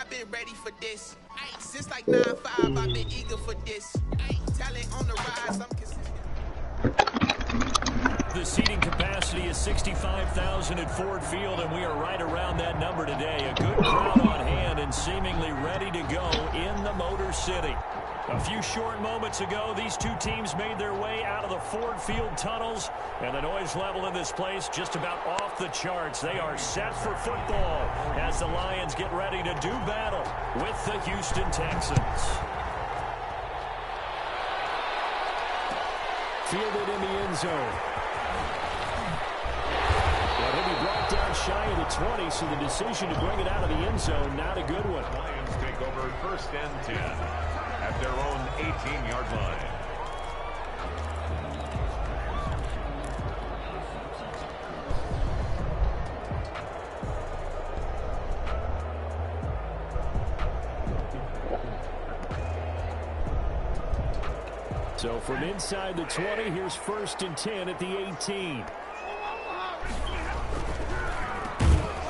I've been ready for this. Since like 9-5, I've been eager for this. Talent on the rise, I'm consistent. The seating capacity is 65,000 at Ford Field, and we are right around that number today. A good crowd on hand and seemingly ready to go in the Motor City. A few short moments ago, these two teams made their way out of the Ford Field tunnels, and the noise level in this place just about off the charts. They are set for football as the Lions get ready to do battle with the Houston Texans. Fielded in the end zone. Well, he'll be brought down shy of the 20, so the decision to bring it out of the end zone, not a good one. Lions take over 1st and 10 at their own 18-yard line. So from inside the 20, here's 1st and 10 at the 18.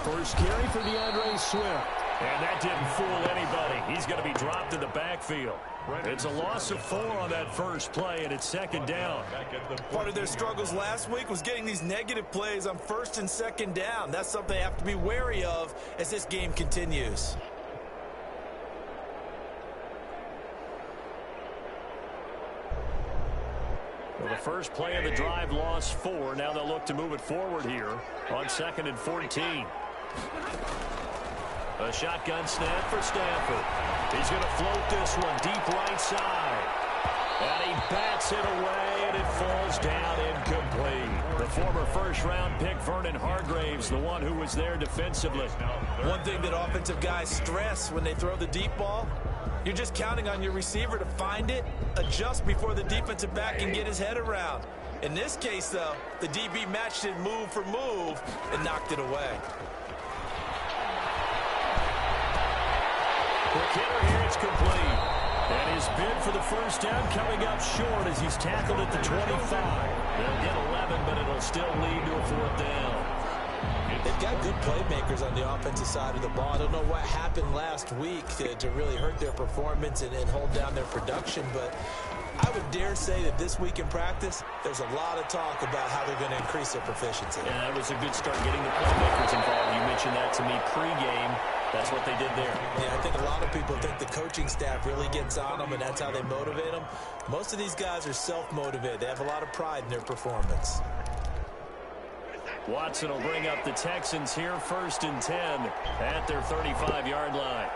First carry for DeAndre Swift. And that didn't fool anybody. He's going to be dropped in the backfield. It's a loss of 4 on that first play, and it's 2nd down. Part of their struggles last week was getting these negative plays on 1st and 2nd down. That's something they have to be wary of as this game continues. Well, the first play of the drive lost 4. Now they'll look to move it forward here on 2nd and 14. A shotgun snap for Stafford. He's going to float this one deep right side. And he bats it away, and it falls down incomplete. The former first-round pick, Vernon Hargreaves, the one who was there defensively. One thing that offensive guys stress when they throw the deep ball, you're just counting on your receiver to find it, adjust before the defensive back can get his head around. In this case, though, the DB matched it move for move and knocked it away. The kicker here, it's complete. And his bid for the first down coming up short as he's tackled at the 25. They'll get 11, but it'll still lead to a 4th down. They've got good playmakers on the offensive side of the ball. I don't know what happened last week to really hurt their performance and hold down their production, but I would dare say that this week in practice, there's a lot of talk about how they're going to increase their proficiency. Yeah, that was a good start getting the playmakers involved. You mentioned that to me pregame. That's what they did there. Yeah, I think a lot of people think the coaching staff really gets on them, and that's how they motivate them. Most of these guys are self-motivated. They have a lot of pride in their performance. Watson will bring up the Texans here 1st and 10 at their 35-yard line.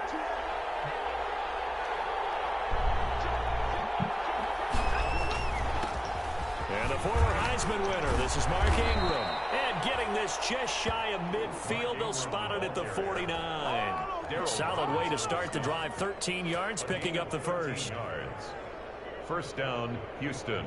And the former Heisman winner, this is Mark Ingram. And getting this just shy of midfield, they'll spot it at the 49. Solid way to start the drive, 13 yards, picking up the first. 1st down, Houston.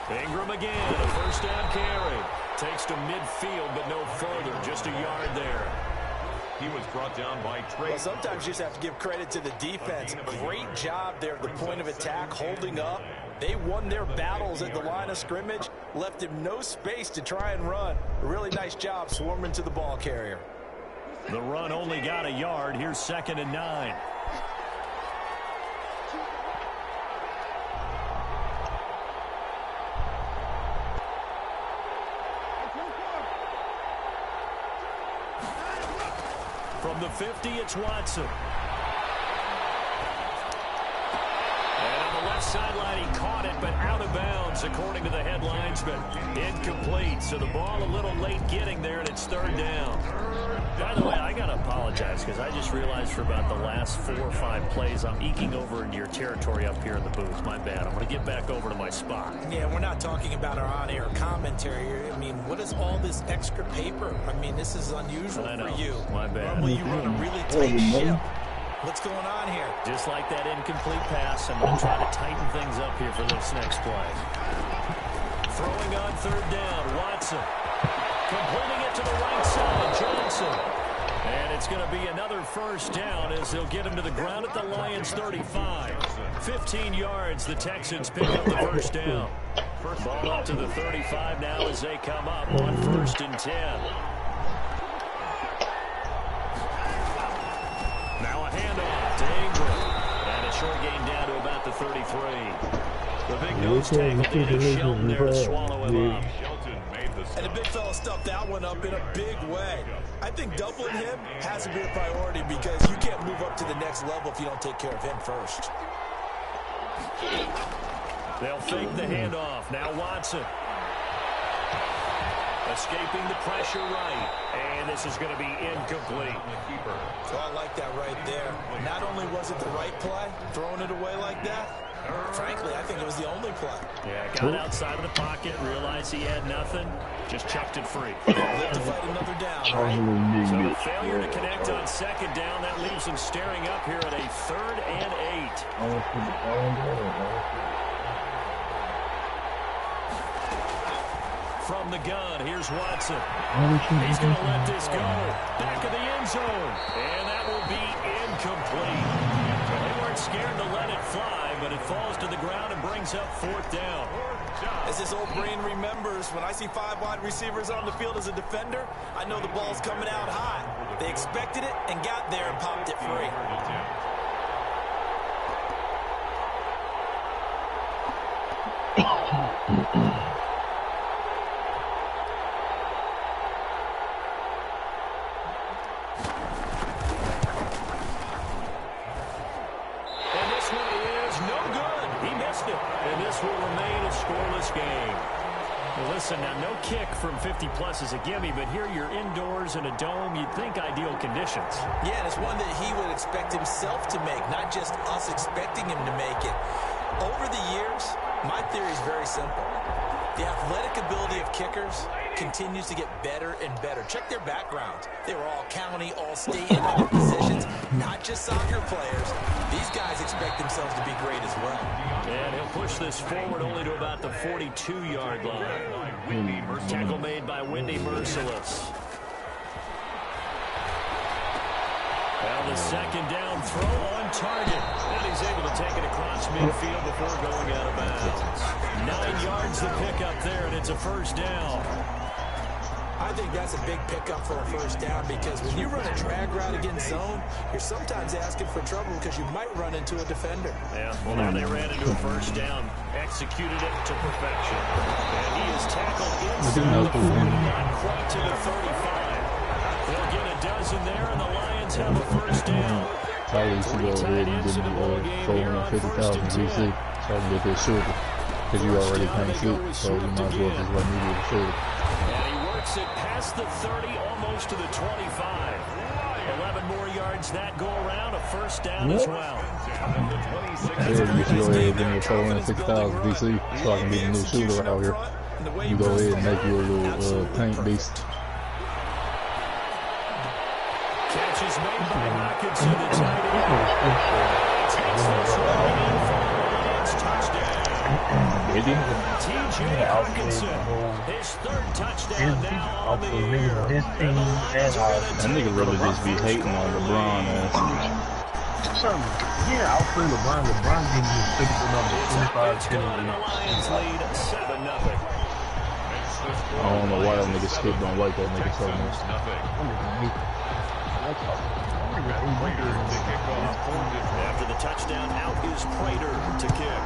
Ingram again, a 1st down carry. Takes to midfield, but no further, just a yard there. He was brought down by Trey. Well, sometimes you just have to give credit to the defense. Great job there at the point of attack, holding up. They won their battles at the line of scrimmage, left him no space to try and run. A really nice job swarming to the ball carrier. The run only got a yard. Here's 2nd and 9. From the 50, it's Watson. And on the left sideline, he caught it, but out of bounds, according to the head linesman. Incomplete, so the ball a little late getting there, and it's 3rd down. By the way, I got to apologize. apologize because I just realized for about the last 4 or 5 plays, I'm eking over into your territory up here in the booth. My bad. I'm going to get back over to my spot. Yeah, we're not talking about our on-air commentary. I mean, what is all this extra paper? I mean, this is unusual for you. My bad. Normally you run a really tight ship. What's going on here? Just like that incomplete pass, I'm going to try to tighten things up here for this next play. Throwing on 3rd down, Watson. Completing it to the right side, Johnson. And it's going to be another 1st down as they'll get him to the ground at the Lions' 35. 15 yards, the Texans pick up the 1st down. Ball up to the 35 now as they come up on 1st and 10. Now a handoff to Ingram. And a short gain down to about the 33. The big nose tackle to Shelton there to swallow him up. And the big fella stuffed that one up in a big way. I think doubling him has to be a priority because you can't move up to the next level if you don't take care of him first. They'll fake the handoff. Now Watson. Escaping the pressure right. And this is going to be incomplete. So I like that right there. Not only was it the right play, throwing it away like that, frankly, I think it was the only play. Yeah, got outside of the pocket, realized he had nothing, just chucked it free. Live to fight another down, right? So a failure to connect on 2nd down, that leaves him staring up here at a 3rd and 8. From the gun, here's Watson. He's going to let this go. Back of the end zone. And that will be incomplete. They weren't scared to let it fly, but it falls to the ground and brings up 4th down. As his old brain remembers, when I see 5 wide receivers on the field as a defender, I know the ball's coming out high. They expected it and got there and popped it free. Listen, now no kick from 50-plus is a gimme, but here you're indoors in a dome. You'd think ideal conditions. Yeah, and it's one that he would expect himself to make, not just us expecting him to make it. Over the years, my theory is very simple. The athletic ability of kickers continues to get better and better. Check their backgrounds. They were all county, all state, and other positions, not just soccer players. These guys expect themselves to be great as well. And he'll push this forward only to about the 42-yard line. Tackle made by Whitney Merciless. Well, the 2nd down throw on target. And he's able to take it across midfield before going out of bounds. 9 yards to pick up there, and it's a 1st down. I think that's a big pickup for a 1st down because when you run a drag route against zone, you're sometimes asking for trouble because you might run into a defender. Yeah, well, now they ran into a 1st down, executed it to perfection. And he is tackled inside the 40, not quite to the 35. They'll get a dozen there, and the Lions have a 1st down. Probably should go ahead and give me 450,000 VC so I can get this shooter. Because you already can't shoot, so you might as well just let me get a shooter. And he works it past the 30, almost to the 25. 11 more yards that go around, a 1st down as well. Yeah, you should go ahead and give me 450,000 VC so I can get a new shooter out here. You go ahead and make your little paint beast. Catch is made by Hawkinson, the tight end. Takes this one in for a Lions touchdown. T.J. Hawkinson, his 3rd touchdown now on the year. That nigga really just be hating on LeBron. Yeah, I'll play LeBron. LeBron gives you 6 number 25 It's gone, and the Lions lead 7-0. I don't know why that nigga still don't like that nigga so much. After the touchdown, out is Prater to kick.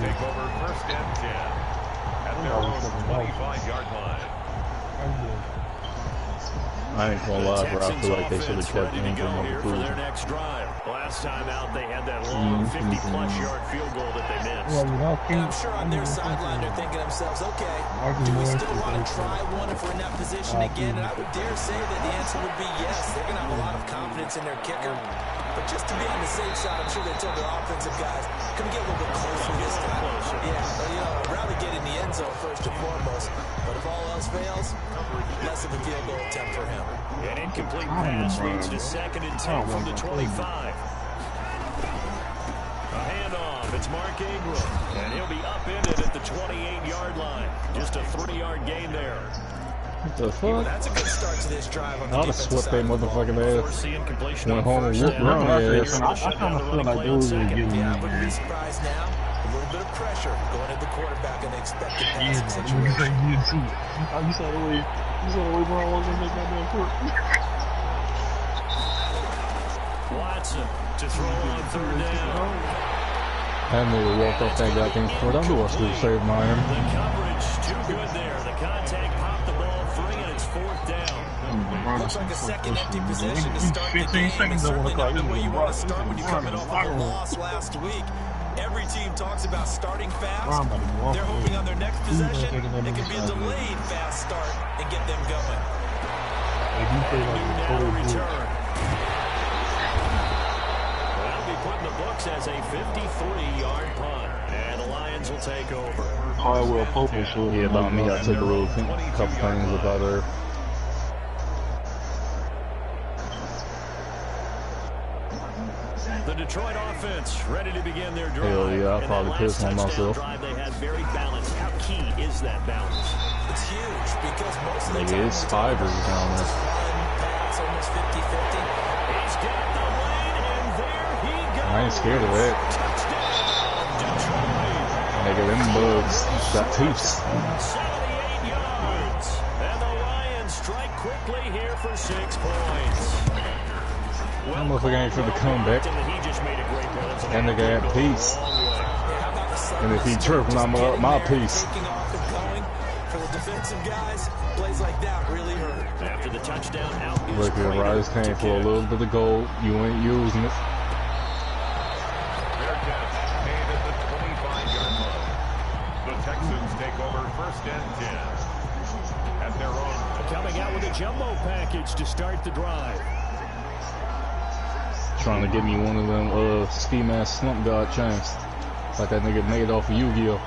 Take over 1st and 10 at their own 25-yard line. I ain't gonna lie, bro. I feel like they should have kept ready to go anything here on for the their next drive. Last time out, they had that long 50-plus yard field goal that they missed. I'm sure on their sideline they're thinking to themselves, okay, do we still want to try one if we're in that position again? And I would dare say that the answer would be yes. They're going to have a lot of confidence in their kicker. But just to be on the safe side, I'm sure they told their offensive guys, can we get a little bit closer this time? Yeah, but, you know, I'd rather get in the end zone first and foremost. But if all else fails, less of a field goal attempt for him. An incomplete pass leads to 2nd and 10 from the 25. A handoff. It's Mark Ingram. And he'll be upended at the 28-yard line. Just a 3-yard gain there. What the fuck? Well, that's a good start to this drive on the I'd have swept that motherfucking ass. Went home and whooped around their ass. I kind of feel like those are getting Yeah, I wouldn't be surprised now. A little bit of pressure going at the quarterback in the expected passing situation. You saw the way Brown was in that goddamn court. Watson to throw on 3rd down. That nigga walked off that goddamn court. I knew I should have saved Miami. The coverage too good there. The contact popped the ball free, and it's 4th down. Looks like a second empty possession to start the game. It's certainly not the way you want to start when you're coming off of a loss last week. Every team talks about starting fast. They're hoping on their next possession it can be a delayed fast start and get them going. New return. That'll be put in the books as a 53-yard punt. And the Lions will take over. Caldwell Pope and shit. Yeah, about me, I took a little couple things about her. The Detroit offense ready to begin their drive. Hell yeah, I'll probably piss on myself. Drive they had very balanced. How key is that balance? It's huge because most of the time it's fibers down there. Pass almost 50-50. He's got the lane, and there he goes. I ain't scared of that. Nigga, them bugs got teeth. 78 yards. And the Lions strike quickly here for 6 points. That motherfucker ain't for the comeback. That nigga had peace. And if he tripping, I'm up my piece. For the defensive guys, plays like that really hurt. After the touchdown, out is Look at Rice came for a little bit of gold. You ain't using it. Their catch made at the 25-yard line. The Texans take over 1st and 10 at their own. Coming out with a jumbo package to start the drive. Trying to get me one of them ski mask slump guard chains. Like that nigga made off of Yu-Gi-Oh!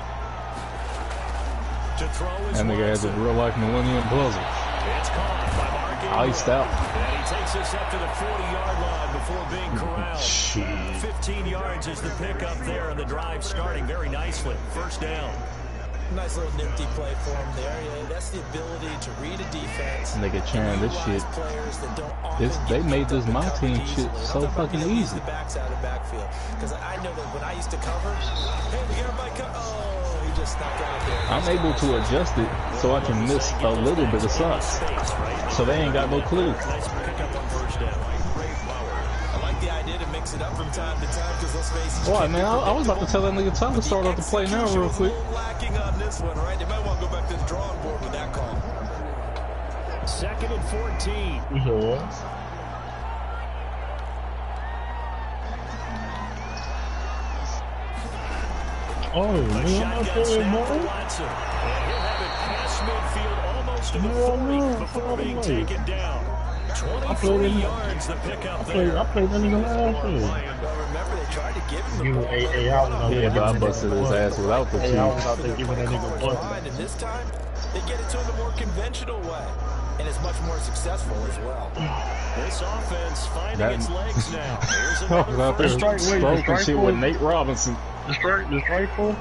That nigga has a real life Millennium Blizzard. Iced out. And he takes us up to the 40-yard line before being corralled. Shit. 15 yards is the pickup there, and the drive starting very nicely. 1st down. Nice little nifty play for him there. Yeah, that's the ability to read a defense. Nigga, Chan, this shit. They made this my team shit so fucking easy. Backs out of backfield. Because I know that when I used to cover, hey, we got everybody oh, he just snuck out there. I'm able to adjust it so I can miss a little bit of shots. So they ain't got no clue. Nice pickup on 1st down. I like the idea to mix it up from time to time because let's face it. Boy, man, I was about to tell that nigga Tyler to start off the play now real quick. Lacking on this one, right? They might want to go back to the drawing board with that call. 2nd and 14. Oh, man, I'm not saying no. And he'll have it past midfield almost to the 40 before being taken down. 23 yards the pickup there. I played that nigga last year. Remember, they tried to give him the ball. Yeah, but I busted his ass without the I was teeth. out there giving that nigga bust. And this time, they get it to him the more conventional way. And it's much more successful as well. This offense finding its legs now. Here's I was out there stroking shit with Nate Robinson. The strike for?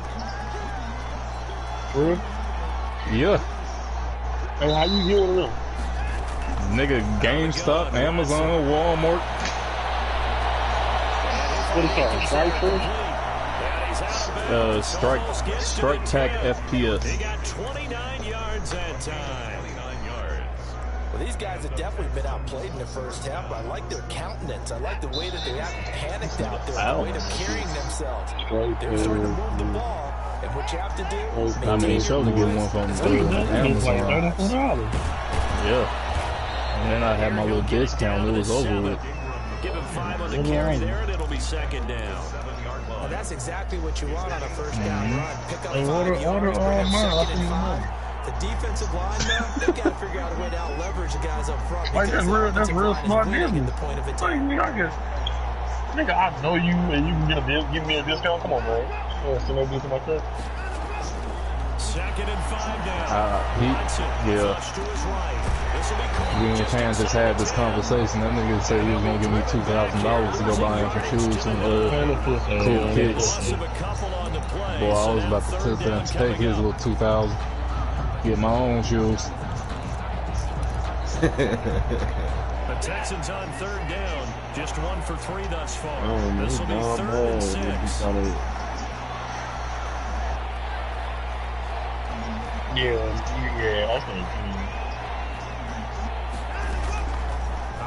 Real? Yeah. Hey, how you get with them? Nigga, GameStop, Amazon, Walmart. What is that? Strike for? Strike Tac FPS. They got 29 yards that time. Well, these guys have definitely been outplayed in the first half, but I like their countenance. I like the way that they haven't panicked out there, the way they're carrying themselves. They're starting to move the ball, and what you have to do is I mean, show to get one from Amazon. $34. Yeah. And then I had my little discount. It was over with. Give him 5 on the carry there, and it'll be second down. And that's exactly what you want on a first down run. Pick up 5 order, yards, bring up second and 5. man. The defensive line, though, they've got to figure out a way to out-leverage the guys up front. Like, that's real smart business. business. The point of attack. Nigga, I know you and you can give me a discount. Come on, man. Send that bitch to my credit. Second and 5 down. Yeah. Me and Chan just had this conversation. That nigga said he was gonna give me $2,000 to go buy him some shoes and cool kicks. Boy, I was about to sit there and take his little $2,000, get my own shoes. The Texans on third down, just 1 for 3 thus far. This will be 3rd and 6. Yeah, I think.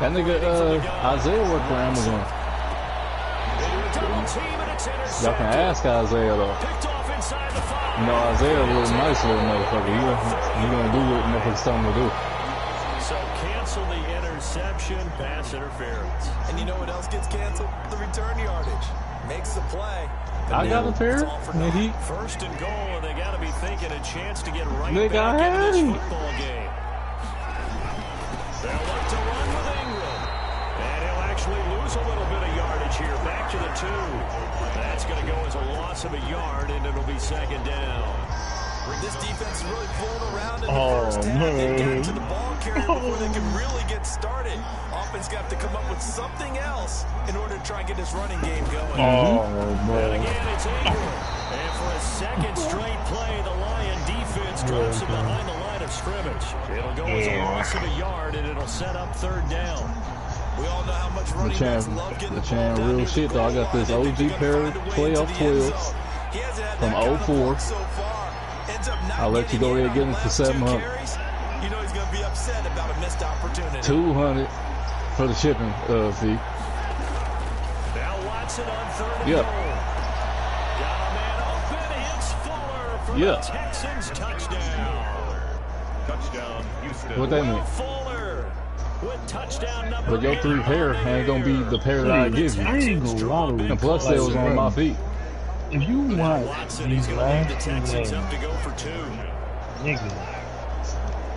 That nigga Isaiah worked for Amazon. Y'all can ask Isaiah though. You know Isaiah a little nice little motherfucker. He gonna do what motherfuckers tell him to do. So cancel the interception, pass interference. And you know what else gets canceled? The return yardage. Makes the play. I got a pair. He First and goal, and they got to be thinking a chance to get right Nigga, back into this hey. football game. They'll look to run with Ingram. And he'll actually lose a little bit of yardage here. Back to the 2. That's going to go as a loss of a yard, and it'll be second down. This defense is really pulling around in the first half. They got to the ball carrier before they can really get started. Offense got to come up with something else in order to try and get this running game going. And again, it's Ingram. And for a second straight play, the Lion defense drops him behind the line of scrimmage. It'll go as a loss of a yard, and it'll set up third down. We all know how much running backs love getting the ball down real the shit though. I got this field. OG pair of playoff 12s from 04. I'll let you go ahead and get him for 700. You know he's going to be upset about a missed opportunity. 200 for the shipping fee. Now Watson on third and Yeah. goal. Got a man open. It's Fuller for the Texans touchdown. Touchdown, Houston. What that mean? Fuller with touchdown number But your 3 pair ain't gonna be the pair that I give you. I ain't gonna lie to you. And plus they was on my feet. If you watch Watson, these he's going to lead the last 2 Texans games, up to go for 2. nigga,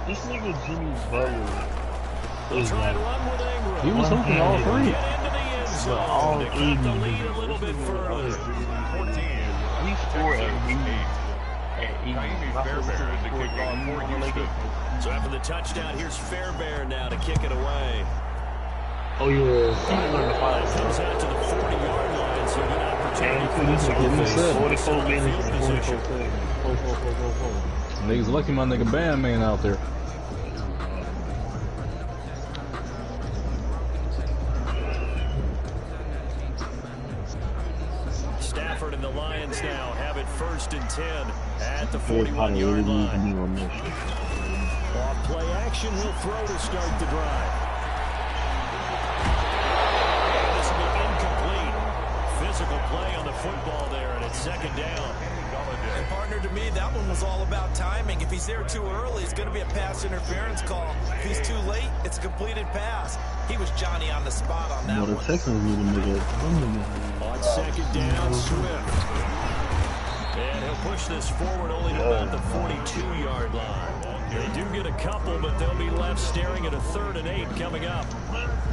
this nigga Jimmy Butler is Try and like, run with Ingram. He was hooking all 3. Get into the end zone all to cut 80 the lead a little bit further. he scored at least Fairbairn to kick off for Houston. So after the touchdown, here's Fairbairn now to kick it away. Oh yeah, Comes out to the 40-yard line, so good opportunity for this this nigga offense. 44 minutes and 44 Position. seconds. Niggas lucky my nigga Bandman out there. Stafford and the Lions now have it 1st and 10 at the 41-yard line. Off play action, he'll throw to start the drive. This will be incomplete. Physical play on the football there, and it's second down. And partner, to me, that one was all about timing. If he's there too early, it's going to be a pass interference call. If he's too late, it's a completed pass. He was Johnny on the spot on that one. The Texans need to make it. On second down, Swift. And he'll push this forward only to about the 42-yard line. They do get a couple, but they'll be left staring at a 3rd and 8 coming up.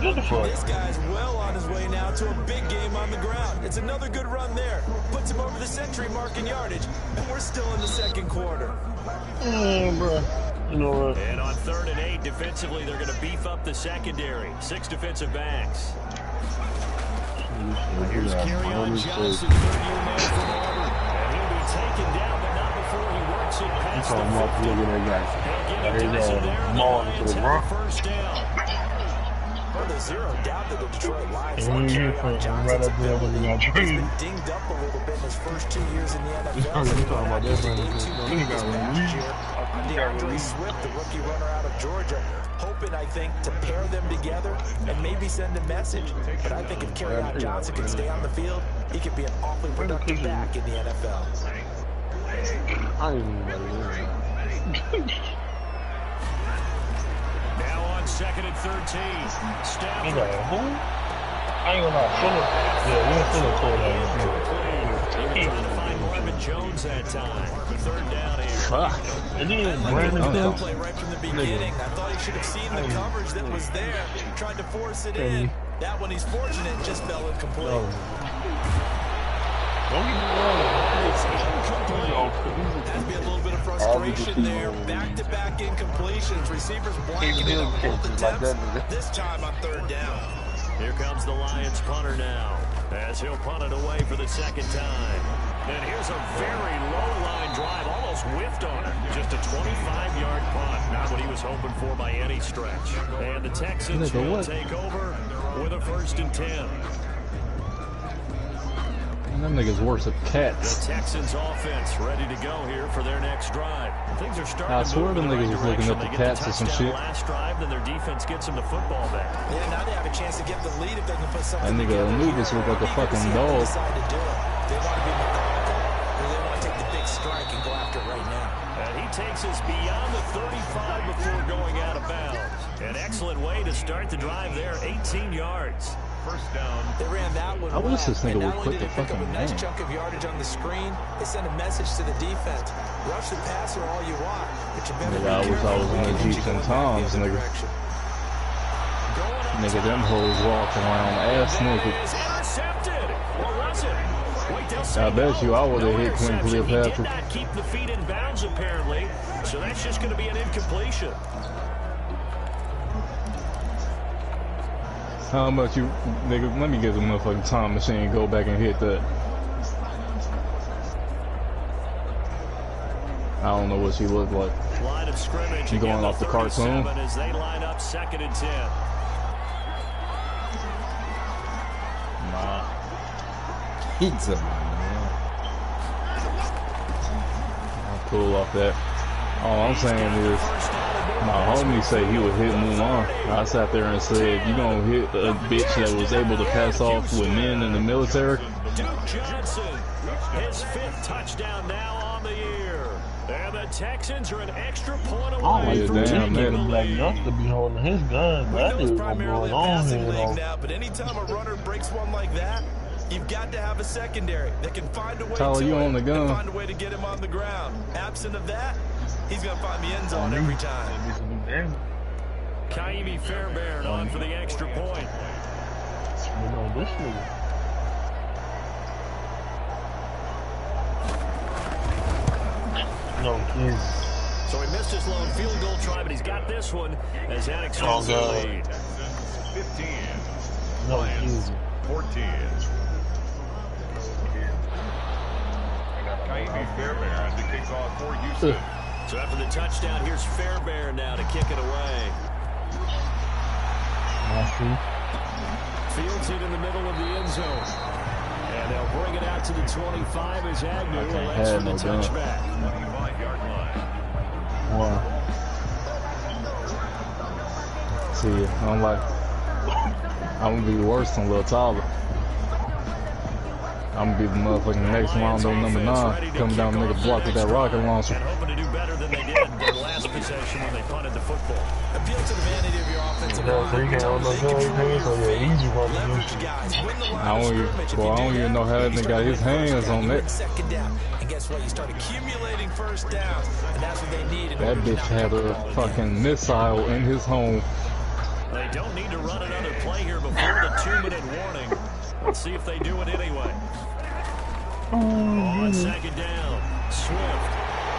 This guy's well on his way now to a big game on the ground. It's another good run there. Puts him over the century mark in yardage, and we're still in the second quarter. Bro. You know what? And on 3rd and 8, defensively, they're going to beef up the secondary. 6 defensive backs. Here's Kerryon Johnson, 3rd-year man from Auburn. And he'll be taken down, but not before he works it past the 50. He'll get a dozen there, and the Lions have the first down. Well, there's zero doubt that the Detroit Lions And like we here Kerryon from Johnson. right up there when we got He's traded. been dinged up a little bit in his first 2 years in the NFL. We talking about that, man. He got DeAndre Swift, the rookie runner out of Georgia, hoping, I think, to pair them together and maybe send a message. But I think if Kerryon Johnson can stay on the field, he could be an awfully productive back in the NFL. I ain't even got it. Now on 2nd and 13. He got who? I ain't gonna lie, Phillip. Yeah, we ain't Phillip pulled that. He was trying to find Marvin Jones that time. Third down here. Fuck. And then Brandon Play right from the beginning. I thought he should have seen the coverage that was there. Tried to force it in. That one he's fortunate, just fell incomplete. Don't get me wrong. Has been a little bit of frustration there. Back-to-back incompletions. Receivers blanking it on both attempts. This time on third down. Here comes the Lions punter now, as he'll punt it away for the second time. And here's a very low-line drive, almost whiffed on it. Just a 25-yard punt, not what he was hoping for by any stretch. And the Texans will take over with a 1st and 10. Them niggas worse at cats. The Texans offense ready to go here for their next drive. Things are starting I swear them niggas was looking up the cats or some shit. Last drive, then their defense gets them the football back. Yeah, now they have a chance to get the lead if they can put something That nigga Anubis look like a fucking dog. They want to be methodical, or they want to take the big strike and go after it right now. And he takes us beyond the 35 before going out of bounds. An excellent way to start the drive there, 18 yards. First down. They ran that one. I wish this nigga would quit the pick up fucking a nice game. chunk of yardage on the screen. They send a message to the defense. Rush the passer all you want, but you better Nigga, I wish I was in the Jeeps and Toms, nigga. Nigga, them hoes walking around ass naked. Intercepted. Or was it? Wait, they'll say I bet you I would have hit Quinn interception. He did Cleopatra. not keep the feet in bounds, apparently. So that's just going to be an incompletion. How much you, nigga, let me get the motherfucking time machine and go back and hit that. I don't know what she looked like. Line of scrimmage. You going off the cartoon? As they line up 2nd and 10. Nah. Pizza, man. I'll pull off that. All I'm saying is, my homie said he would hit Mulan. I sat there and said, you gonna hit a bitch that was able to pass off with men in the military? Duke Johnson, his 5th touchdown now on the year. And the Texans are an extra point away from taking the lead. To be holding his gun, that is primarily a going passing league on. now, but anytime a runner breaks one like that, you've got to have a secondary that can find a way Tyler, to you on the gun. and find a way to get him on the ground. Absent of that, he's going to find the end zone every time. Kaimi Fairbairn on for the extra point. You know, this nigga. No, he's... So he missed his lone field goal try, but he's got this one as that extends the lead. 15. No, he's... 14. Kaimi Fairbairn to kick off for Houston. So after the touchdown, here's Fairbairn now to kick it away. Fields it in the middle of the end zone. And they'll bring it out to the 25 as Agnew elects for the touchback. 25-yard line. Wow. See, I'm gonna be worse than Lil Tyler. I'm gonna be the motherfucking next Rondo number 9. Coming down the nigga block with that rocket launcher. And hoping to do better than they did their last possession when they punted the football. Appeal to the vanity of your offensive So you can't hold no gun, so yeah, easy one. I don't even know how that nigga got his hands on that. Second down. And guess what? You start accumulating first downs, and that's what they need. That bitch had a fucking missile in his home. They don't need to run another play here before the 2-minute warning. Let's see if they do it anyway. On 2nd down, Swift.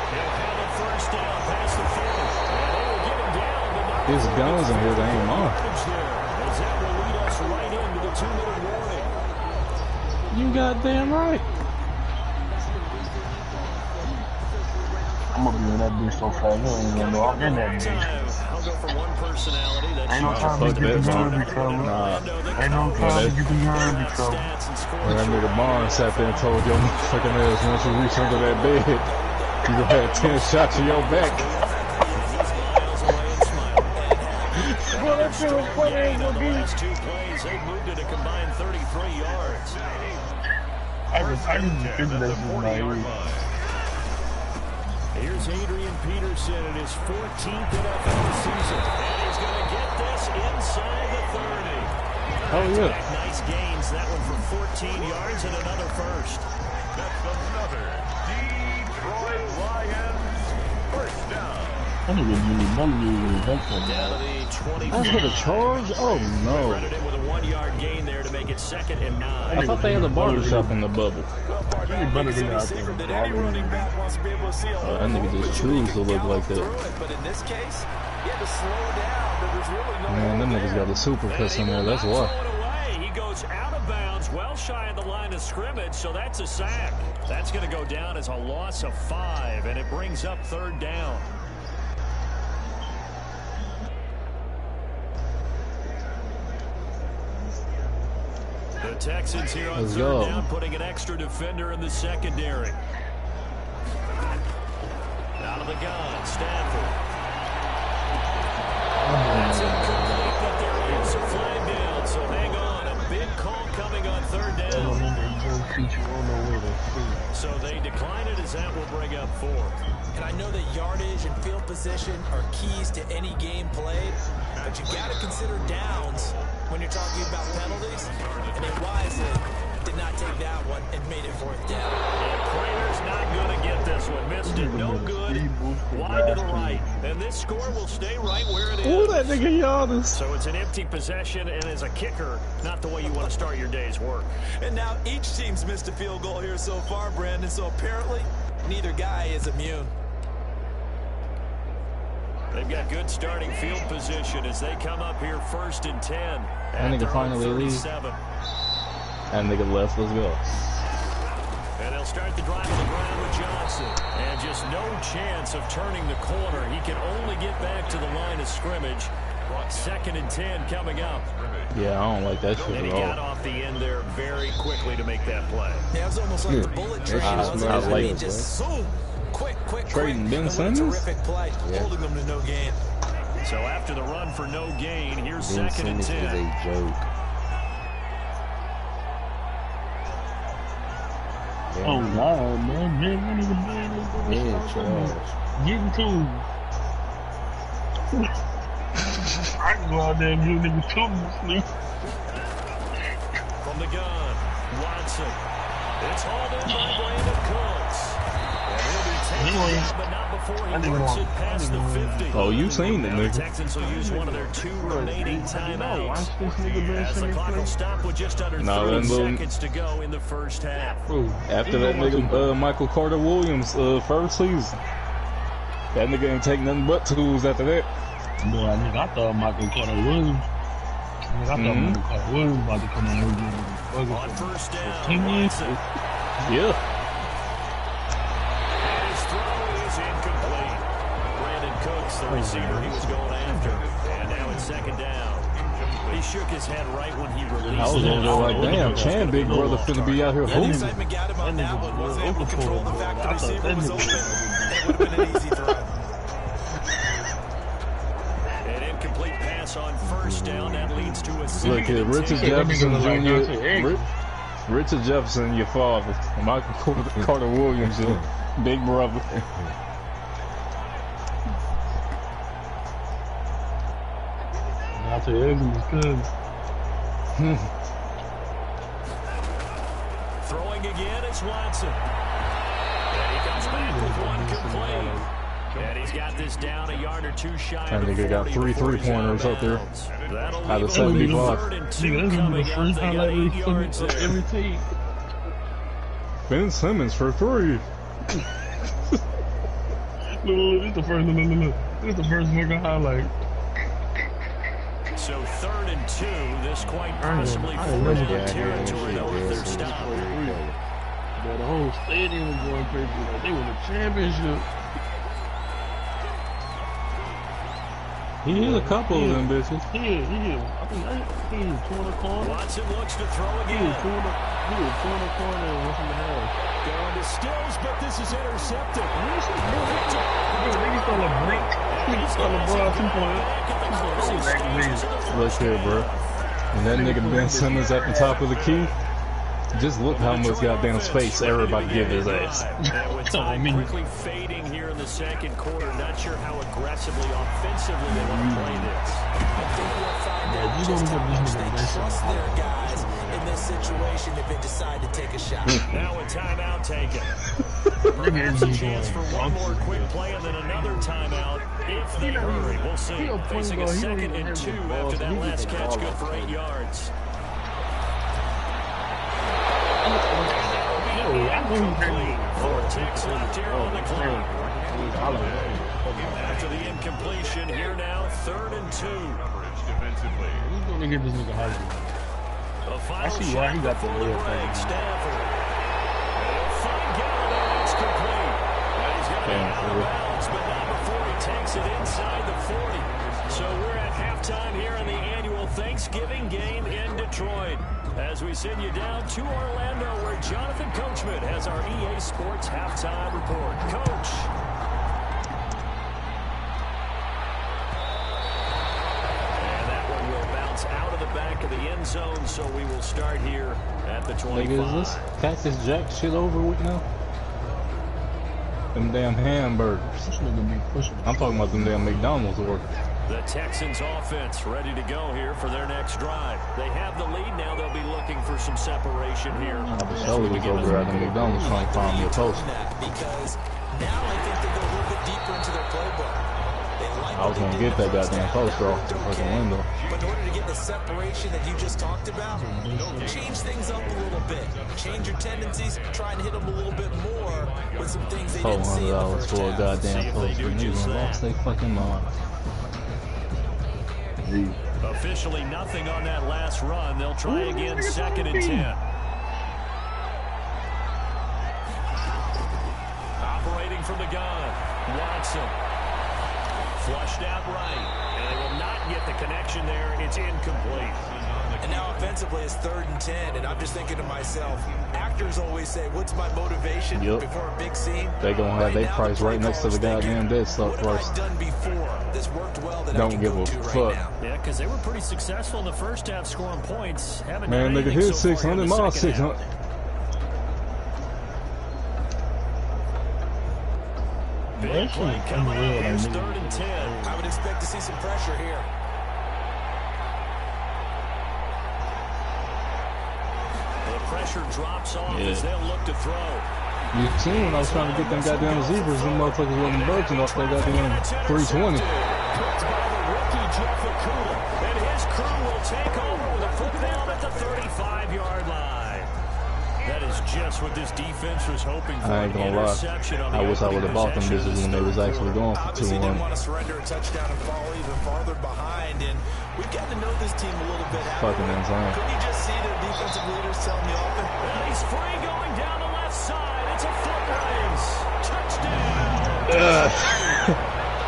He'll have a first down past the 40. And they will get him down. His guns in here, they ain't mine. As that will lead us right into the 2-minute warning. You goddamn right. I'm gonna be in that bitch so fast, you ain't gonna know I'm in that bitch. I'll go for one personality. That's Ain't no time to get the gun because ain't no time to get the gun because When that nigga Barnes sat there and told your motherfucking ass once you reach under that bed, you gonna have 10 shots in your back. well, that shit was funny as a bitch. Last 2 plays, they moved it a combined 33 yards. I just figured that shit in my ear. Here's Adrian Peterson in his 14th NFL season. And he's going to get this inside the 30. Oh, yeah. Nice gains. That one for 14 yards and another first. That's another Detroit Lions first down. I think it's really Down to the 20. That's for the charge? Oh, no. Running in with a 1-yard gain there to make it 2nd and 9. I thought they had a barbershop in the bubble. better than that. Any running back wants to be able to see a That nigga just choose to look like that. But in this case, you had to slow down. There was really no. Man, them niggas got the super cuts in there. That's why. He goes out of bounds, well shy of the line of scrimmage, so that's a sack. That's going to go down as a loss of 5, and it brings up 3rd down. The Texans here on 3rd down, putting an extra defender in the secondary. Out of the gun, Stafford. That's incomplete, but there is a flag down, so hang on. A big call coming on 3rd down. So they decline it as that will bring up 4. And I know that yardage and field position are keys to any game played, but you got to consider downs when you're talking about penalties. And they wisely did not take that one and made it 4th down. And Prater's not going to get this one. Missed it. No good. Wide to the right. And this score will stay right where it is. Ooh, that nigga Giannis. So it's an empty possession, and as a kicker, not the way you want to start your day's work. And now each team's missed a field goal here so far, Brandon. So apparently, neither guy is immune. They've got good starting field position as they come up here 1st and 10. That nigga finally leaves. That nigga left. Let's go. And they'll start the drive on the ground with Johnson. And just no chance of turning the corner. He can only get back to the line of scrimmage. 2nd and 10 coming up. Yeah, I don't like that shit And he at got all. off the end there very quickly to make that play. Yeah, it was almost like the bullet train. I like it, just boom. Quick. Trading Ben And what a Simmons? terrific play, holding them to no gain. So after the run for no gain, here's 2nd and 10. is a joke. Oh, God, man. Man, trash. Getting to him. I can go out there and give niggas tools, sleep. From the gun, Watson. It's hauled in by Brandon Cooks. And he'll be taken down, but not before he works it past the 50. Oh, you seen it, Now the nigga. Texans will use one of their 2 remaining timeouts. As the clock will stop with just under 30 seconds to go in the 1st half. After that nigga Michael Carter Williams first season, that nigga ain't take nothing but tools after that. Boy, nigga, I thought Michael Carter Williams. Michael Carter Williams about to come on here and On 1st down, 10 years. Watson. Yeah. And his throw is incomplete. Brandon Cooks, the receiver he was going after. And now it's 2nd down. He shook his head right when he released I was it. over there like, damn, Chan Big Brother finna be out here The hooping. excitement got him on that one. Wasn't able to control the fact the receiver was open. It would have been an easy throw. An incomplete pass on 1st down. That leads to a Look here, 2nd and Richard 10. Jefferson Jr. Jr. Richard Jefferson, your father. Michael Carter Williams, your big brother. Out to Eggs was good. Throwing again, it's Watson. And he comes back with one complete. And he's got this down a yard or 2 shy That of the nigga got 40 3 3-pointers up there. That'll Out of leave them with 75. 3rd and 2 Nigga, this is the coming up. first They time got I 8 yards ever there. every team. Ben Simmons for 3. Look, this is the first, look. This is the first fucking highlight. So 3rd and 2, this quite possibly four-down territory though if they're stopped. But the whole stadium was going crazy. Like they won the championship. He hit a couple of them bitches. He is. I think he was 2 in the corner. Watson looks to throw He again. was 2 in the corner and 1 in the half. Going to Stills, but this is intercepted. Niggas stole a break. Niggas stole a broad 2-pointer. Look here, bro. And that nigga Ben Simmons at the top of the key. Just look how much goddamn space everybody give his ass. And with time quickly fading here in the second quarter, not sure how aggressively, offensively they want to play this. I think we'll find out just how much they trust their guys in this situation if they decide to take a shot. Now a timeout taken. Perhaps a chance for one more quick play and then another timeout if they hurry. We'll see. Facing a 2nd and 2 after that last catch, good for 8 yards. Four ticks left here on the clock. After the incompletion, here now, 3rd and 2. Defensively. Who's going to give this nigga Hollywood? I see why he got the real thing. Stafford. Fine Galloway, it's complete. And he's going to be out of bounds, but not before he takes it inside the 40. So we're at halftime here in the annual Thanksgiving game in Detroit. As we send you down to Orlando, where Jonathan Coachman has our EA Sports halftime report. Coach. And that one will bounce out of the back of the end zone, so we will start here at the 25. Nigga, is this Cactus Jack shit over with now? Them damn hamburgers. I'm talking about them damn McDonald's orders. The Texans offense ready to go here for their next drive. They have the lead now. They'll be looking for some separation here. Shelly was over at the McDonald's trying to find me a post. Because now I think they go a little bit deeper into their playbook. I was going to get that goddamn post off the fucking window. But in order to get the separation that you just talked about, change things up a little bit. Change your tendencies. Try and hit them a little bit more with some things they didn't see in the first for a half. goddamn post. And you lost their fucking mind. Officially nothing on that last run. They'll try again, 2nd and 10. Operating from the gun, Watson. Flushed out right, and they will not get the connection there. It's incomplete. And now offensively it's 3rd and 10, and I'm just thinking to myself, actors always say, what's my motivation before a big scene? They gonna have their price right next to the goddamn dead stuff first. What have I done before? This worked well that Don't I can give go a to fuck. right now. Yeah, because they were pretty successful in the first half scoring points. Haven't Man, done nigga, anything here's so far in 600, the mile second 600. half. Big play coming up. Here's 3rd and 10. I would expect to see some pressure here. The pressure drops off as they'll look to throw. You seen when I was trying to get them goddamn zebras, them motherfuckers wasn't budging off that goddamn 320. Caught by the rookie Jeff Okuda, and his crew will take over with a football at the 35-yard line. That is just what this defense was hoping for. I ain't gonna lie. I wish I would have bought them bitches when they was actually going for 2-1. Obviously didn't want to surrender a touchdown and fall even farther behind, and we've got to know this team a little bit. Fucking insane. Couldn't you just see their defensive leaders telling the offense? Well, he's free going down the left side. It's a foot race. Touchdown.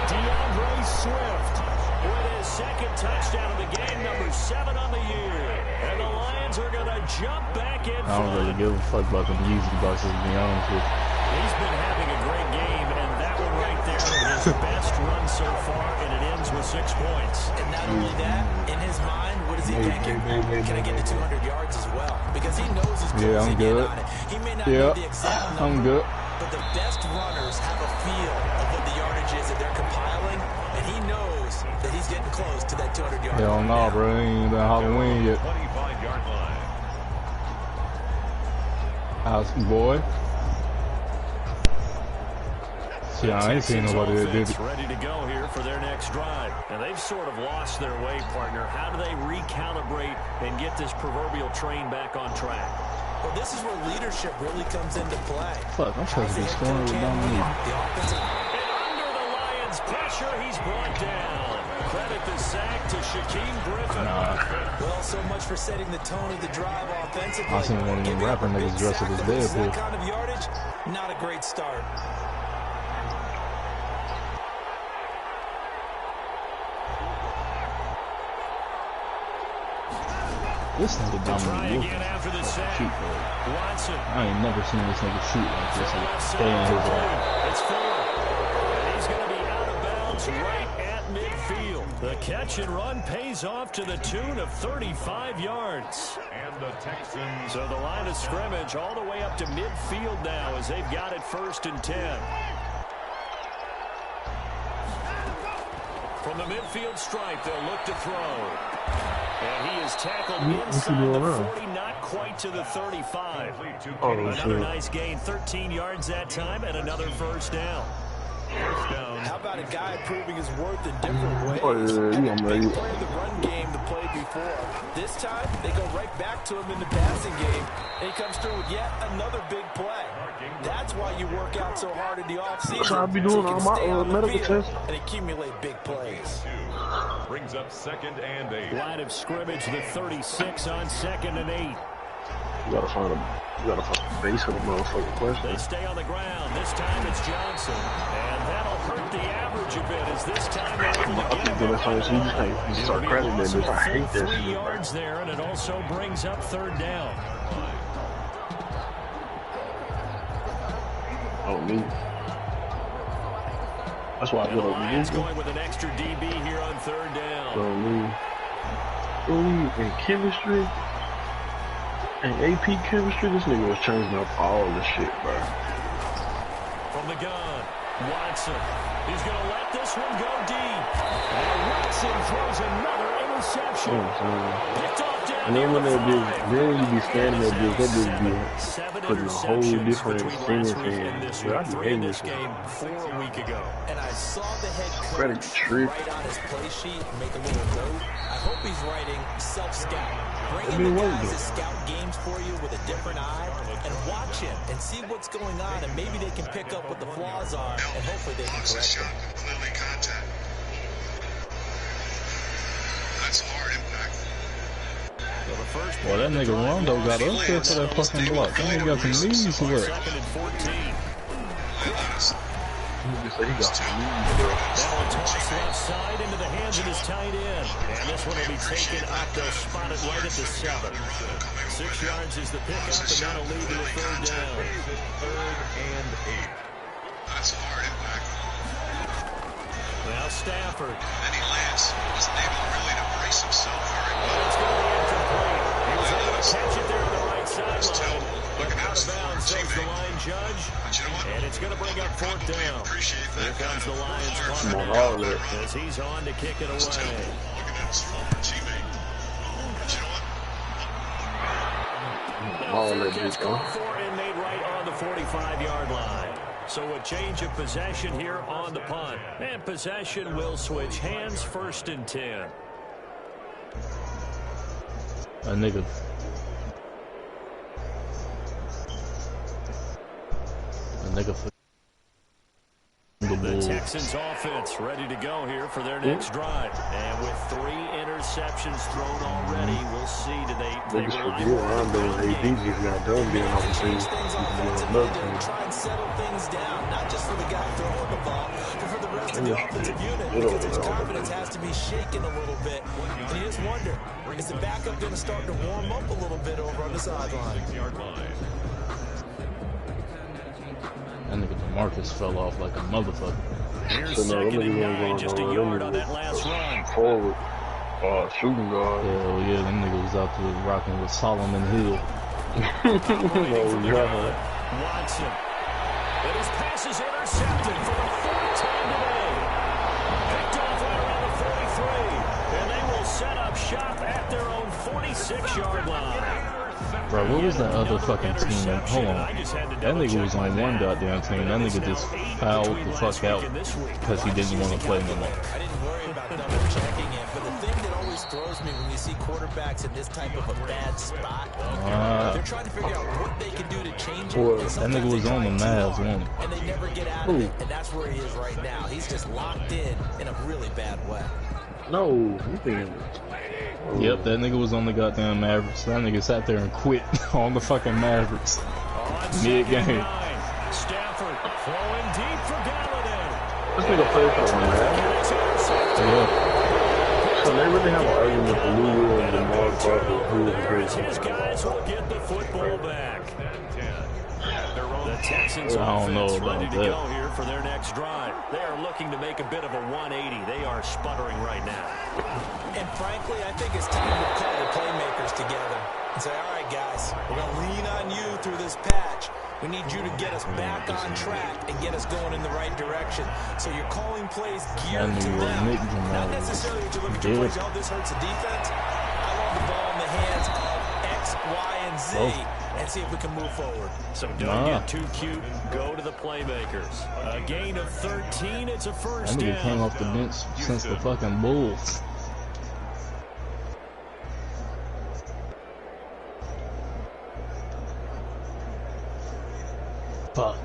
DeAndre Swift with his 2nd touchdown of the game, number 7 on the year. And the Lions are going to jump back in. I don't really give a fuck about them Yeezy boxes, to be honest with you. He's been having a great game, and that one right there is his best run so far, and it ends with 6 points. And not only that, in his mind, what is he thinking? Can I get to 200 yards as well? Because he knows he's closing in on it. He may not know the exact number, I'm good. but the best runners have a feel of what the yardage is that they're compiling, and he knows that he's getting close to that 200-yard line. Hell no, bro. It ain't been Halloween yet. 25-yard line. House boy. See, I ain't seen nobody that did it. Ready to go here for their next drive. And they've sort of lost their way, partner. How do they recalibrate and get this proverbial train back on track? Well, this is where leadership really comes into play. Fuck, I'm supposed to be scoring with Dominique. The offensive... And under the Lions' pressure, he's brought down. Credit the sack to Shaquem Griffin. Well, so much for setting the tone of the drive offensively. I seen one of them rapper niggas dressed up as Deadpool. That kind of yardage, not a great start. This nigga Dominique Again after the sack. shoot for it. Watson. I ain't never seen this nigga shoot like this. Stay in his It's 4. And he's going to be out of bounds right at midfield. The catch play-action run pays off to the tune of 35 yards. And the Texans. So the line of scrimmage all the way up to midfield now as they've got it 1st and 10. From the midfield stripe, they'll look to throw. And he is tackled inside the 40, not quite to the 35. Another nice gain, 13 yards that time, and another first down. How about a guy proving his worth in different ways? They played the run game the play before. This time, they go right back to him in the passing game, and he comes through with yet another big play. That's why you work out so hard in the offseason. So I'll be doing all my medical tests and accumulate big plays. Brings up 2nd and 8. Line of scrimmage, the 36 on 2nd and 8. You gotta find a base of the motherfucking question. They stay on the ground. This time it's Johnson. And that'll hurt the average a bit as this time they're able to get him. You start cracking that bitch. I hate that 3 shit. yards there, and it also brings up 3rd down. Oh, me. That's why I go Lions going with an extra DB here on 3rd down. So me. In chemistry and AP chemistry, this nigga was changing up all the shit, bro. From the gun, Watson. He's going to let this one go deep. And Watson throws another interception. Picked off down and then when they do, then you be standing there, that dude be putting a whole different thing in. But I be hating this game 4 weeks ago. And I saw the head coach write on his play sheet and make a little note. I hope he's writing self-scout. Bring in the guys that scout games for you with a different eye and watch him and see what's going on, and maybe they can pick up what the flaws are, and hopefully they can correct them. Completely contact. That's hard impact. Well, that nigga Rondo got up there for that fucking block. That nigga got some knees to work. Second and 14. He got some knees, bro. That'll toss left side into the hands of his tight end. And this one will be taken up. They'll spot it right at the 7. 6 yards is the pickup, and that'll lead to the 3rd down. 3rd and 8. That's hard impact. Now Stafford. And then he lands. Wasn't able really to brace himself very well. It's going to be incomplete. He was able to catch it there on the right sideline. But out of bounds goes the line judge. And it's going to bring up 4th down. Here comes the Lions punter as he's on to kick it away. Looking at his former teammate. But you know what? Now, gets called for and made right on the 45-yard line. So a change of possession here on the punt. And possession will switch hands, 1st and 10. A nigga. The Texans offense ready to go here for their next drive. And with 3 interceptions thrown already, we'll see. Do they rely on the AD just got done being on the team. Try and settle things down, not just for the guy throwing the ball, but for the rest of the offensive unit, because his confidence has to be shaken a little bit. And you just wonder, is the backup going to start to warm up a little bit over on the sideline? 6-yard line. That nigga DeMarcus fell off like a motherfucker. Here's 2nd and 9, just a yard on that last run. Forward, shooting guard. Hell yeah, them niggas was out there rocking with Solomon Hill. Watson. And his pass is intercepted for the 4th time today. Picked off right around the 43. And they will set up shop at their own 46-yard line. Bro, what was that other fucking team? Hold on. That nigga was on one goddamn team. That nigga just fouled the fuck out because he didn't want to play no more. I didn't worry about double checking it, but the thing that always throws me when you see quarterbacks in this type of a bad spot, they're trying to figure out what they can do to change it. That nigga was on the Mavs, wasn't he? And they never get out of it, and that's where he is right now. He's just locked in a really bad way. No, you thinking. Yep, that nigga was on the goddamn Mavericks. That nigga sat there and quit on the fucking Mavericks. Mid-game. Stafford throwing deep for Galladay. This nigga played for the Mavericks. Yeah. So they really have an argument for Lou and DeMar Carter, who is the greatest. His guys will get the football back. The Texans offense ready to go here for their next drive. They are looking to make a bit of a 180. They are sputtering right now. And frankly, I think it's time to call the playmakers together and say, all right, guys, we're going to lean on you through this patch. We need you to get us back on track and get us going in the right direction. So you're calling plays geared to them. Not necessarily that you're looking to plays, oh, this hurts the defense. I want the ball in the hands of X, Y, and Z. And see if we can move forward. So don't get too cute. Go to the playmakers. A gain of 13. It's a first down. That nigga came off the bench since the fucking Bulls. Fuck.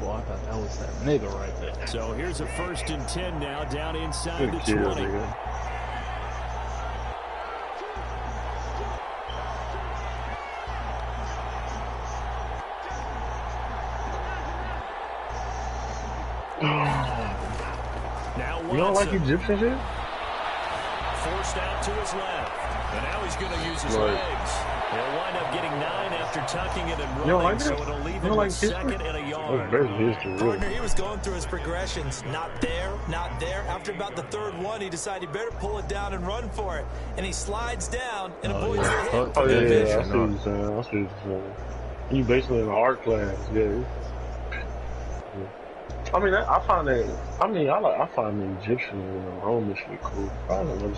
Boy, I thought that was that nigga right there. So here's a 1st and 10 now, down inside the 20. You don't like Egyptian shit? Forced out to his left. And now he's going to use his legs. He'll wind up getting 9 after tucking it and running, so it'll leave him with 2nd and a yard. Partner, he was going through his progressions. Not there, not there. After about the 3rd one, he decided he better pull it down and run for it. And he slides down and avoids the hit. Oh, yeah, I see what you're saying. I see what you're saying. You basically in an art class, yeah. I mean, I find that. I mean, I find the Egyptian and Roman shit cool. I don't know.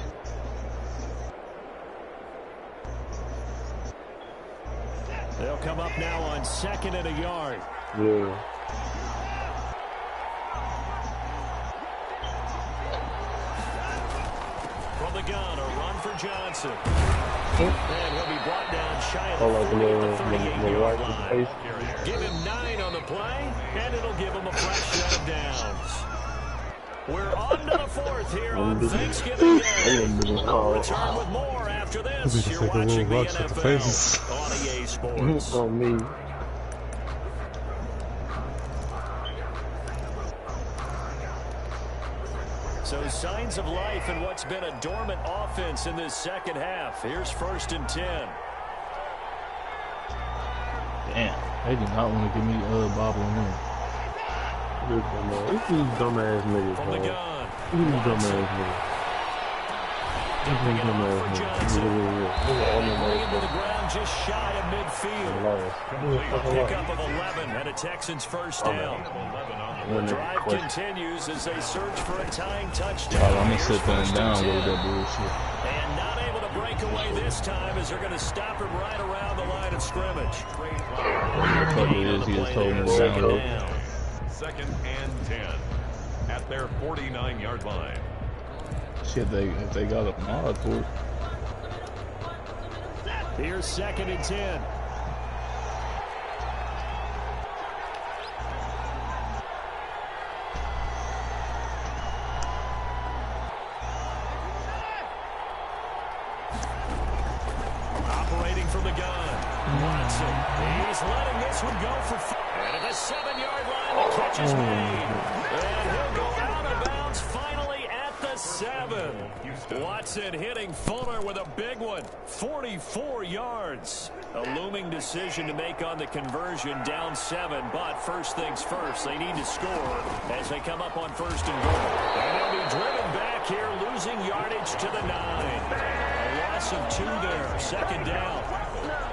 They'll come up now on 2nd and a yard. Yeah. From the gun, a run for Johnson. And he'll be brought down shy of the 38-yard line. Give him 9 on the play, and it'll give him a fresh set of downs. We're on to the 4th here on Thanksgiving Day. We'll return with more after this. You're watching the NFL on EA Sports. On me. So signs of life in what's been a dormant offense in this 2nd half. Here's 1st and 10. Damn, they do not want to give me Bob and me. This is dumbass niggas, From the gun. These dumbass niggas. Into the ground just shy of midfield. A pickup of 11 and a Texans 1st down. The drive continues as they search for a tying touchdown. I'm going to sit that down with that bullshit. And not able to break away this time as they're going to stop him right around the line of scrimmage. He just told me down. 2nd and 10 at their 49-yard line. Shit, if they got a mod for it. Here's 2nd and 10. Operating from the gun. Watson. He's letting this one go for 5. And at the 7-yard line, the catch is made. And he'll go out of bounds finally at the 7. Watson hitting Fuller with a big one. 44 yards. A looming decision to make on the conversion, down 7. But first things first, they need to score as they come up on 1st and goal. And they'll be driven back here, losing yardage to the 9. A loss of 2 there, 2nd down.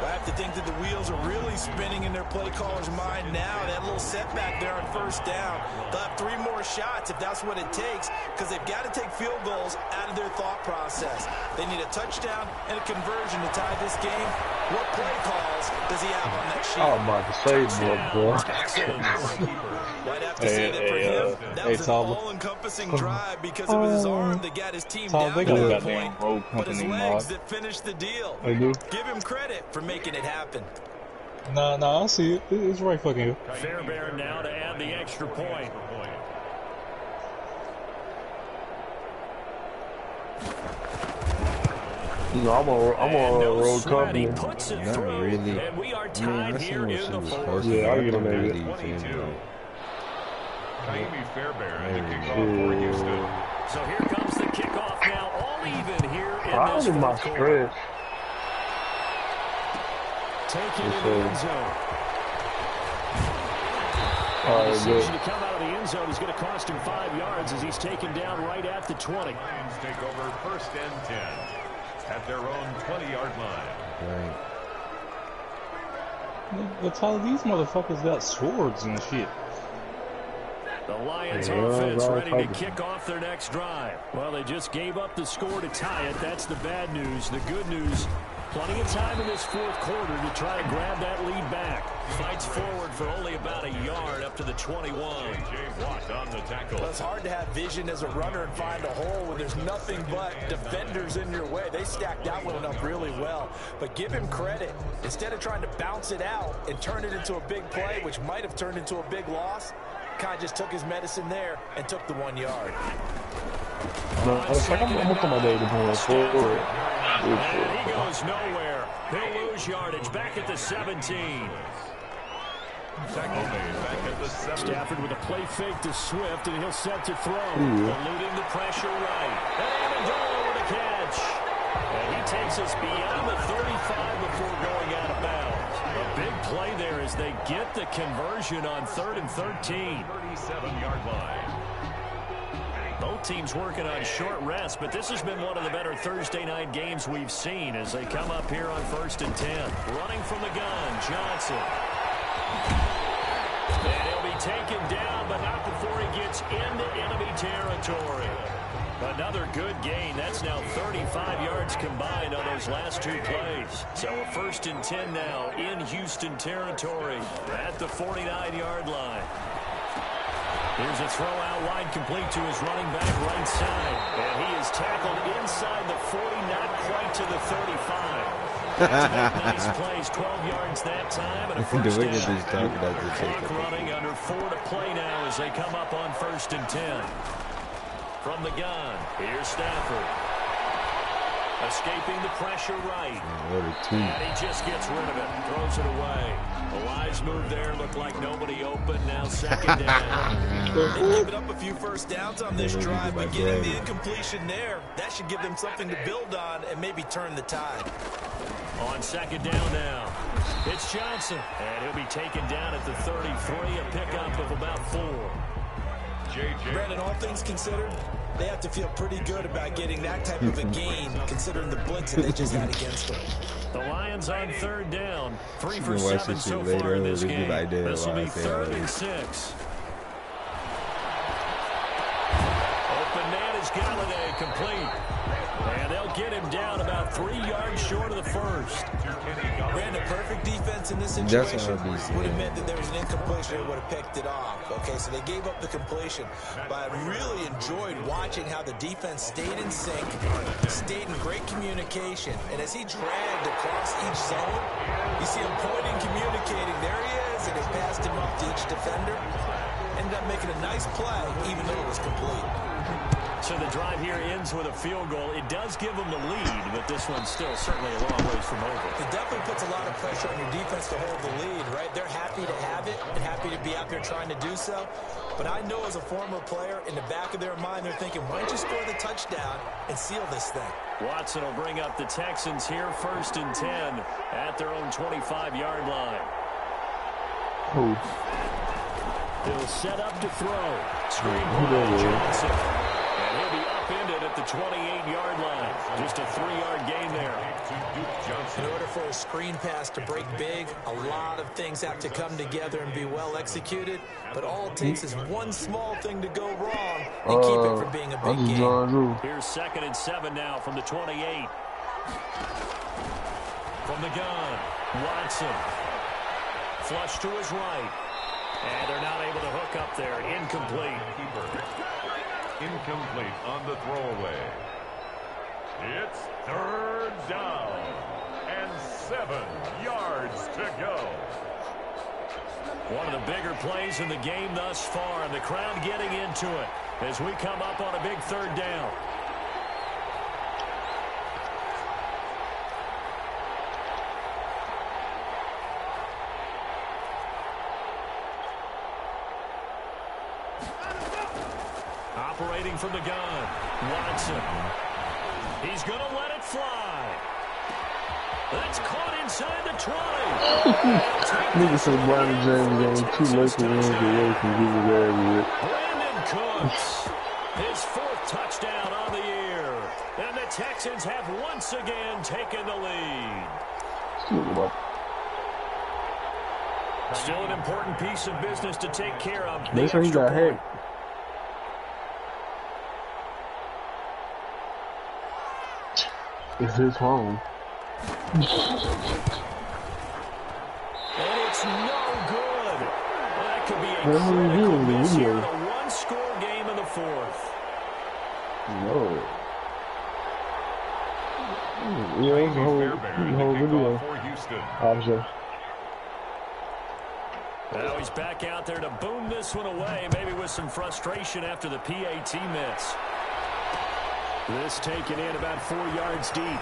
I have to think that the wheels are really spinning in their play caller's mind now. That little setback there on 1st down. They'll have 3 more shots if that's what it takes, because they've got to take field goals out of their thought process. They need a touchdown and a conversion to tie this game. What play calls does he have on that sheet? I'm about to say, boy. I'd have to say that for him, that was an all-encompassing drive because it was his arm that got his team down to that point, but his legs that finished the deal. I do. Give him credit for making it happen. Nah, I see it. It's right fucking here. Fairbairn now to add the extra point. You know, I'm on a road company. Not really. And we are I tied seen here what in she the was 4th. posting. Yeah, I'll get on there. 22. Kaimi Fairbairn, the kickoff for Houston. So here comes the kickoff now, all even here in this my 4th quarter. stretch. Taking it in the end zone. The decision to come out of the end zone is going to cost him 5 yards as he's taken down right at the 20. Lions take over 1st and 10 at their own 20-yard line. Right. That's how these motherfuckers got swords and shit. The Lions offense ready to kick off their next drive. Well, they just gave up the score to tie it. That's the bad news. The good news, plenty of time in this 4th quarter to try to grab that lead back. Fights forward for only about a yard up to the 21. J.J. Watt on the tackle. Well, it's hard to have vision as a runner and find a hole when there's nothing but defenders in your way. They stacked that one up really well. But give him credit. Instead of trying to bounce it out and turn it into a big play, which might have turned into a big loss, kind of just took his medicine there and took the 1 yard. No, he goes nowhere. He'll lose yardage back at the 17. Tackle made back at the 7. Stafford with a play fake to Swift, and he'll set to throw. Eluding the pressure right. And Amendola with a catch. And he takes us beyond the 35 before going out of bounds. A big play there as they get the conversion on 3rd and 13. 37-yard line. Both teams working on short rest, but this has been one of the better Thursday night games we've seen as they come up here on 1st and 10. Running from the gun, Johnson. And he'll be taken down, but not before he gets into enemy territory. Another good gain. That's now 35 yards combined on those last 2 plays. So a 1st and 10 now in Houston territory at the 49-yard line. Here's a throw out wide, complete to his running back right side. And he is tackled inside the 40, not quite to the 35. Nice plays, 12 yards that time, and a 1st down. Clock running under 4 to play now as they come up on 1st and 10. From the gun, here's Stafford. Escaping the pressure right. And he just gets rid of it, throws it away. A wise move there, looked like nobody open, now 2nd down. They've given up a few 1st downs on this drive, but getting the incompletion there, that should give them something to build on and maybe turn the tide. On 2nd down now, it's Johnson. And he'll be taken down at the 33, a pickup of about 4. Brandon, all things considered, they have to feel pretty good about getting that type of a gain, considering the blitz that they just had against them. The Lions on 3rd down. 3 for 7 so far in this game. This will be 3rd and 6. Open man is Galladay, complete. And they'll get him down about 3 yards short of the 1st. Brandon, perfect defense in this situation would have meant that there was an incompletion that would have picked it off. Okay, so they gave up the completion. But I really enjoyed watching how the defense stayed in sync, stayed in great communication. And as he dragged across each zone, you see him pointing, communicating. There he is, and they passed him up to each defender. Ended up making a nice play, even though it was complete. So the drive here ends with a field goal. It does give them the lead, but this one's still certainly a long ways from over. It definitely puts a lot of pressure on your defense to hold the lead, right? They're happy to have it and happy to be out there trying to do so. But I know as a former player, in the back of their mind, they're thinking, why don't you score the touchdown and seal this thing? Watson will bring up the Texans here, 1st and 10 at their own 25-yard line. He'll set up to throw. Screen by Johnson. And he'll be upended at the 28-yard line. Just a 3-yard gain there. In order for a screen pass to break big, a lot of things have to come together and be well executed. But all it takes is one small thing to go wrong and keep it from being a big game. Here's 2nd and 7 now from the 28. From the gun, Watson. Flush to his right. And they're not able to hook up there. Incomplete. Incomplete on the throwaway. It's 3rd down and 7 yards to go. One of the bigger plays in the game thus far, and the crowd getting into it as we come up on a big 3rd down. Operating from the gun, Watson. He's going to let it fly. That's caught inside the 20. Nigga said Brian James game 2 local wins away from getting graduate. Brandon Cooks, his 4th touchdown on the year. And the Texans have once again taken the lead. Still an important piece of business to take care of. They say he got hit. It's his home. And it's no good. That could be a critical miss here in a one-score game in the 4th. No. Yeah, it's the whole video. Obviously. Now he's back out there to boom this one away, maybe with some frustration after the PAT miss. This taken in about 4 yards deep.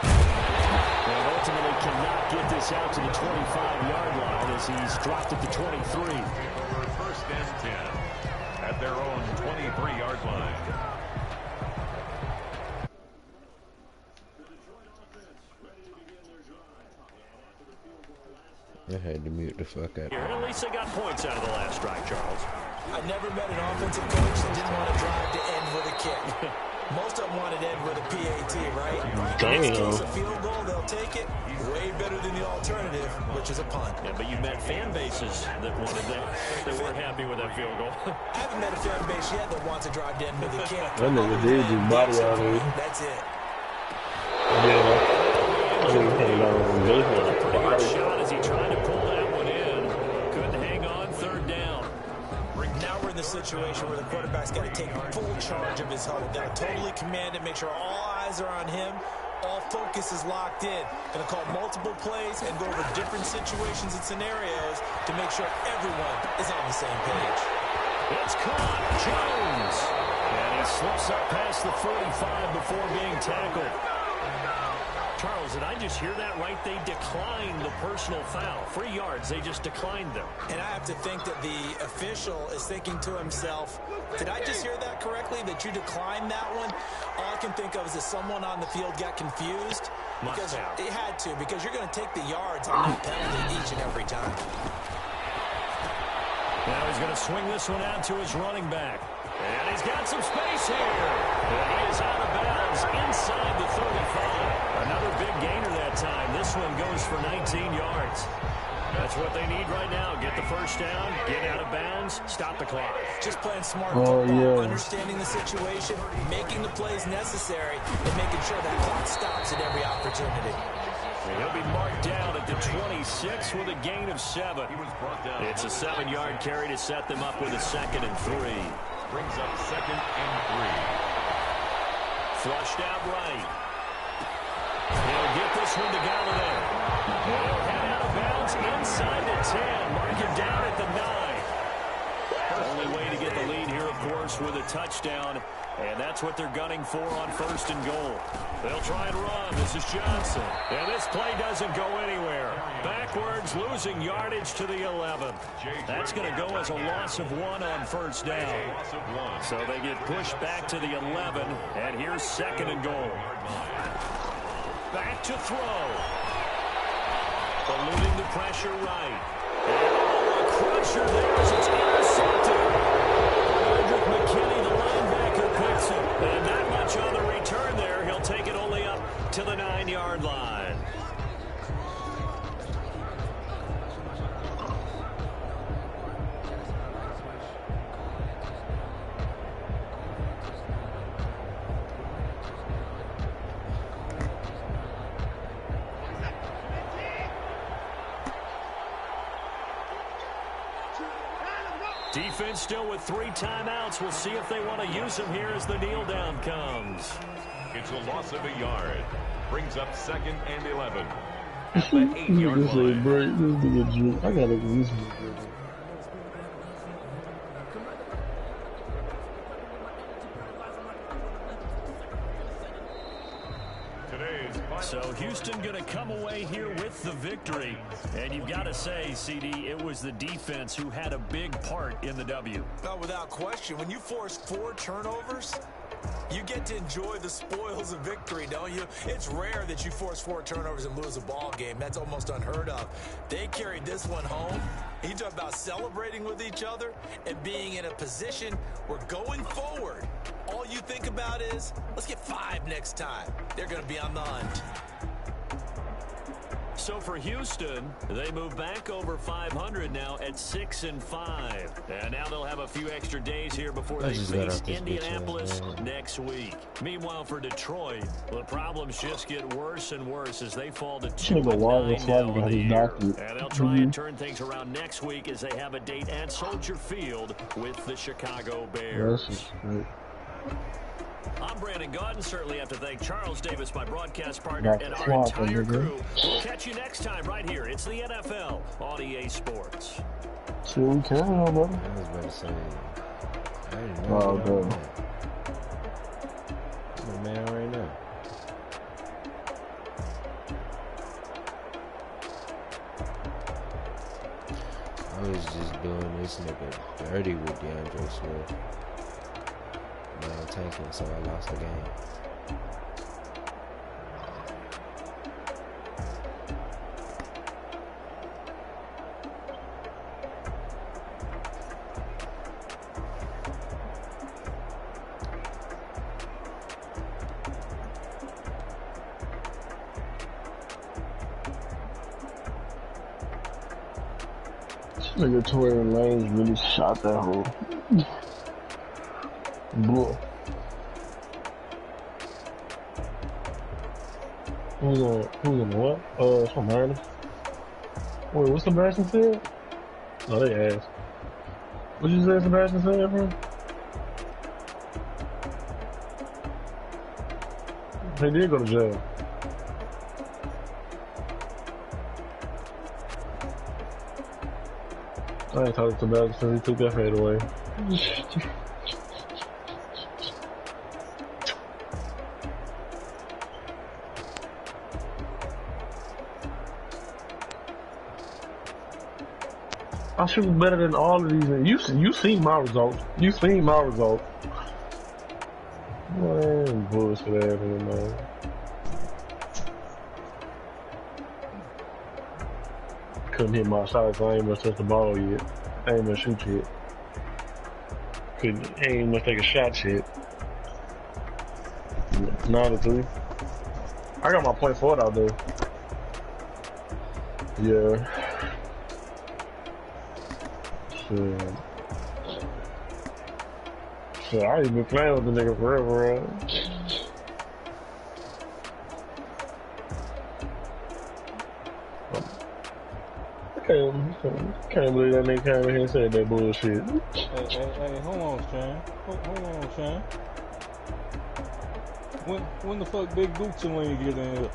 And ultimately cannot get this out to the 25-yard line as he's dropped at the 23. Over 1st and 10 at their own 23-yard line. I had to mute the fuck out. At least they got points out of the last drive, Charles. I never met an offensive coach that didn't want to drive to end with a kick. Most of them wanted to end with a PAT, right? In this case, a field goal, they'll take it. Way better than the alternative, which is a punt. Yeah, but you met fan bases that wanted that. They weren't happy with that field goal. I haven't met a fan base yet that wants to drive to end with a kick. That nigga did just body out here. That's it. Yeah. Pretty good shot as he tried to pull that one in. Couldn't hang on 3rd down. Now we're in the situation where the quarterback's got to take full charge of his huddle. Got to totally command it, make sure all eyes are on him. All focus is locked in. Going to call multiple plays and go over different situations and scenarios to make sure everyone is on the same page. It's caught. Jones. And he slips up past the 45 before being tackled. Charles, did I just hear that right? They declined the personal foul. 3 yards, they just declined them. And I have to think that the official is thinking to himself, did I just hear that correctly, that you declined that one? All I can think of is that someone on the field got confused. Because it had to, because you're going to take the yards on that penalty each and every time. Now he's going to swing this one out to his running back. And he's got some space here. And he is out of bounds inside the 35. Another big gainer that time. This one goes for 19 yards. That's what they need right now. Get the first down, get out of bounds, stop the clock. Just playing smart football, understanding the situation, making the plays necessary, and making sure that clock stops at every opportunity. And he'll be marked down at the 26 with a gain of 7. It's a 7-yard carry to set them up with a 2nd and 3. Brings up 2nd and 3. Flushed out right. He'll get this one to Galladay. He'll head out of bounds inside the 10. Mark him down at the 9. Only way to get the lead here, of course, with a touchdown. And that's what they're gunning for on 1st and goal. They'll try and run. This is Johnson. And this play doesn't go anywhere. Backwards, losing yardage to the 11. That's going to go as a loss of 1 on 1st down. So they get pushed back to the 11. And here's 2nd and goal. Back to throw. Eluding the pressure right. And a crusher there as it's intercepted. McKinney, the linebacker, picks it. And not much on the return there. He'll take it only up to the 9-yard line. Defense still with 3 timeouts. We'll see if they want to use them here as the kneel down comes. It's a loss of a yard. Brings up 2nd and 11. At the 8-yard line. I gotta use him. So Houston going to come away here with the victory. And you've got to say, CD, it was the defense who had a big part in the W. No, without question. When you force 4 turnovers, You get to enjoy the spoils of victory, don't you? It's rare that you force 4 turnovers and lose a ball game. That's almost unheard of. They carried this one home. You talk about celebrating with each other and being in a position where going forward, all you think about is, let's get 5 next time. They're going to be on the hunt. So for Houston, they move back over 500 now at 6-5. And now they'll have a few extra days here before they face Indianapolis next week. Meanwhile, for Detroit, the problems just get worse and worse as they fall to 2-9 now on the year. And they'll try and turn things around next week as they have a date at Soldier Field with the Chicago Bears. I'm Brandon Gaudin. Certainly have to thank Charles Davis, my broadcast partner, and our entire crew. We'll catch you next time right here. It's the NFL on EA Sports. See what we can, brother. I was about to say, I didn't know. Oh, good. I'm a man right now. I was just doing this nigga dirty with DeAndre Swift. Man, tanking, so I lost the game. Nigga Tory Lanez really shot that hole. Boy. Who's on what? It's from Madden. Wait, what's Sebastian said? No, they asked. What'd you say Sebastian said, bro? He did go to jail. I ain't talking to Sebastian since he took that fade away. I shoot better than all of these. You seen my results. You seen my results. Man, bullshit ass nigga, man. Couldn't hit my shots. I ain't much touch the ball yet. I ain't much shoot yet. Ain't much take a shot yet. 9-3. I got my point forward out there. Yeah. Shit, I ain't been playing with the nigga forever, right? Can't believe that nigga came in here and said that bullshit. Hey, hold on, Sean. Hold on, Sean. When the fuck Big Gucci Wayne get in here?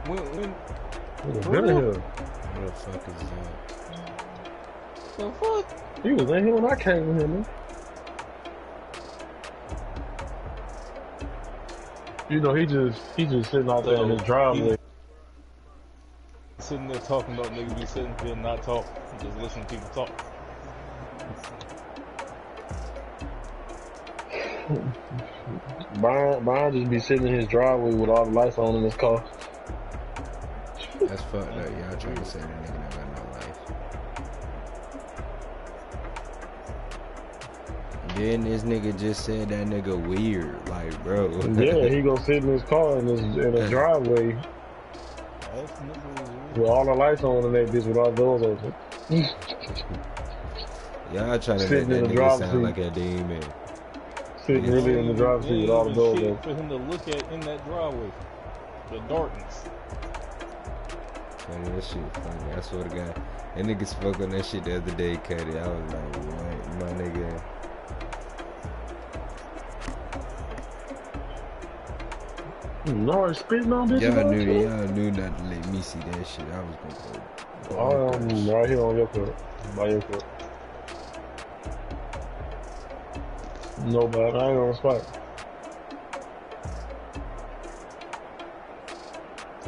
When Been in here. What the fuck is that? The fuck? He was in here when I came in here, man. You know, he just sitting out there in his driveway. Sitting there talking about niggas be sitting here and not talk, just listen to people talk. Brian just be sitting in his driveway with all the lights on in his car. That's fucked up. Y'all trying to say that nigga don't got no life. Then this nigga just said that nigga weird, like, bro. Yeah, he gonna sit in his car in a driveway with all the lights on and that bitch with all the doors open. Y'all trying to make that nigga sound like a demon. Sitting really in the driver's seat with all the doors open. For him to look at in that driveway, the darkness. Funny, that shit funny. I swear to God, that nigga spoke on that shit the other day, Cuddy. I was like, what, my nigga? No, it's spitting on bitches. Y'all knew not to let me see that shit. I was gonna go. Right here on your foot. By your foot. No, but I ain't on the spot.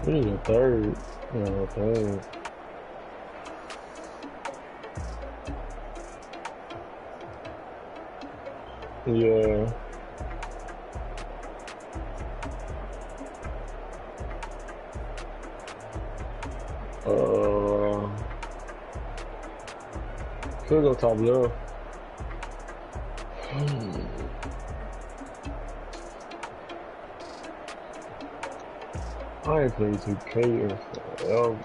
This is a third. Yeah, third. Yeah. Could go top left. I ain't played 2K in forever.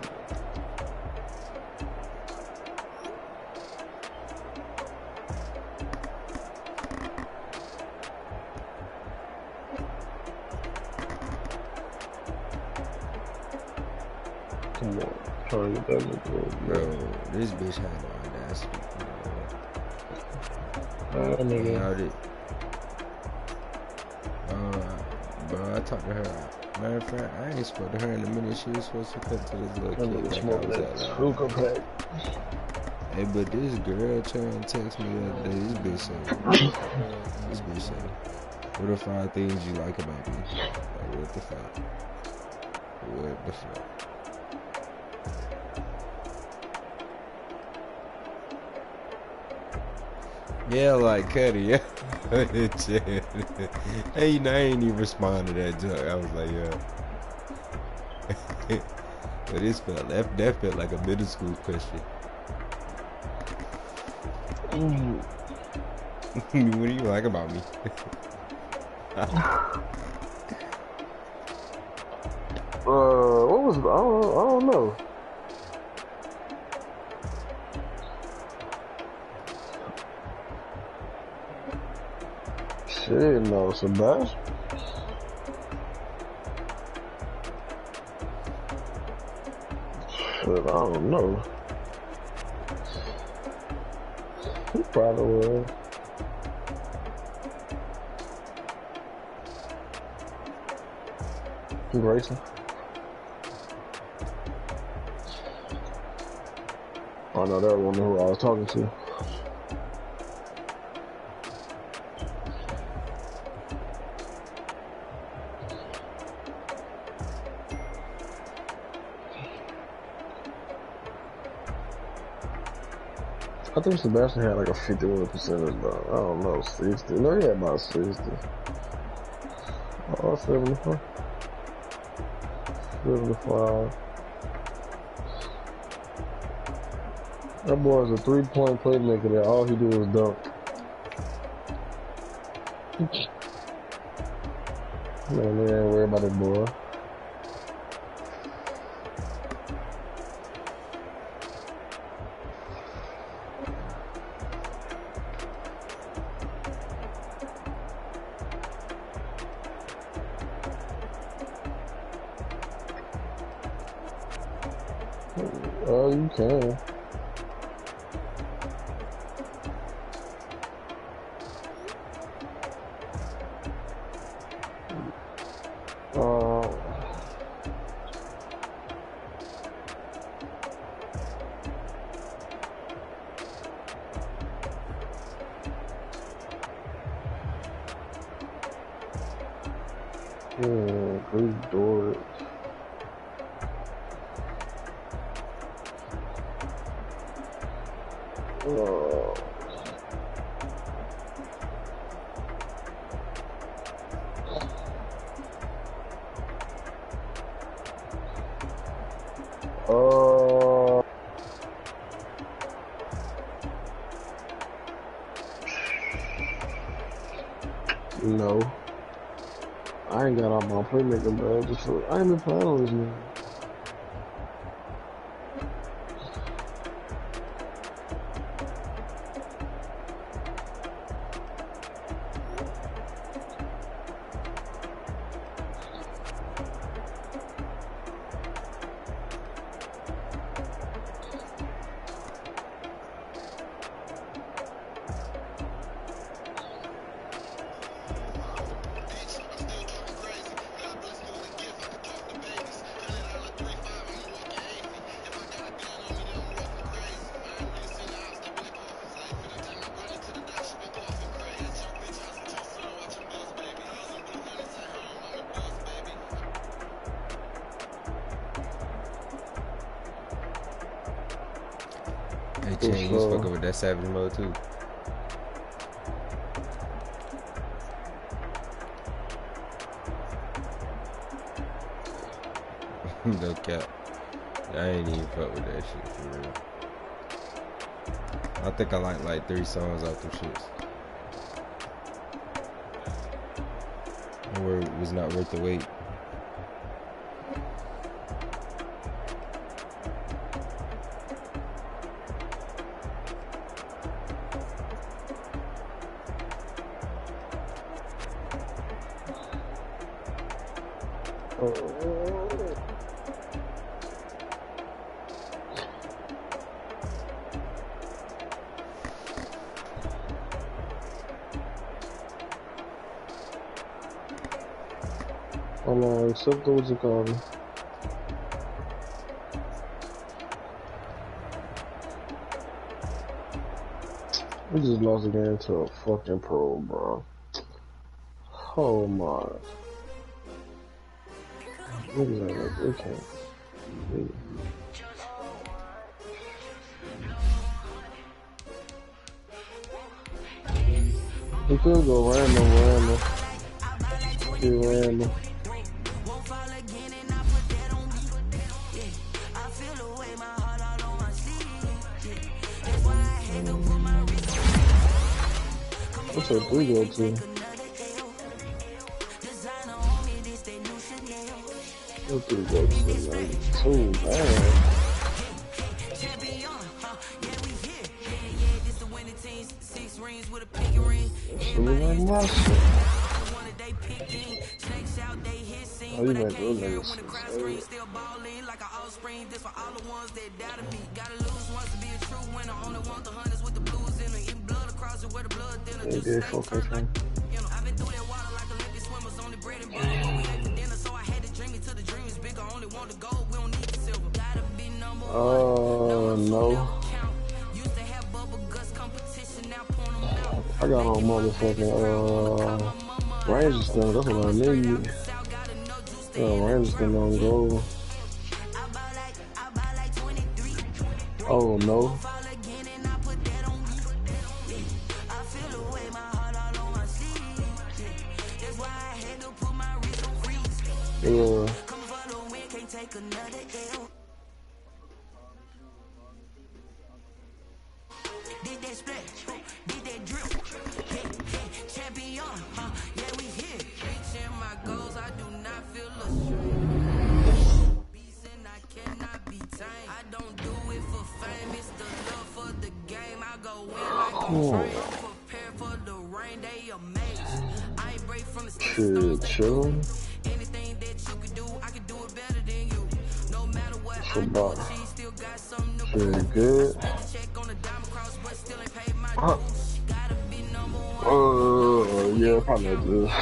Come on, trying to get that nigga. Bro, this bitch had no audacity. Nigga. Bro, I talked to her. Matter of fact, I ain't spoke to her in a minute. She was supposed to come to this little kid. Smoke that hookah pack. Hey, but this girl trying to text me the other day. This bitch said, what are 5 things you like about me? Like, what the fuck? What the fuck? Yeah, like Cuddy, yeah. Hey, you know, I ain't even respond to that joke. I was like, yeah. But this felt, that felt like a middle school question. What do you like about me? What was it? I don't know. Shit, no, Sebastian. Shit, I don't know. He probably will. Grayson. Oh no, that was who I was talking to. I think Sebastian had like a 51%, but I don't know, 60. No, he had about 60. Oh, 75. 75. That boy is a 3-point playmaker that all he do is dunk. Man, they ain't worried about that boy. Oh, you can. Great door. No. I ain't got all my playmaker, bro. Just I ain't been playing on this man. Hey, Chan, you was fucking with that Savage mode too. No cap. I ain't even fuck with that shit for real. I think I like 3 songs off them shits. Or it was not worth the wait. Hold on, except what you call me. We just lost again to a fucking pro, bro. Oh my. Niggas ain't like they can't. He could go random. He random. What's a 3 go to? What 3 go to? 92, man. Oh, you make those niggas. They did focus on. Oh no. I got on motherfucking Rangers still, that's what I need. Rangers still on goal. Oh no. Yeah. Shit, chillin'. About pretty good. Yeah, probably this.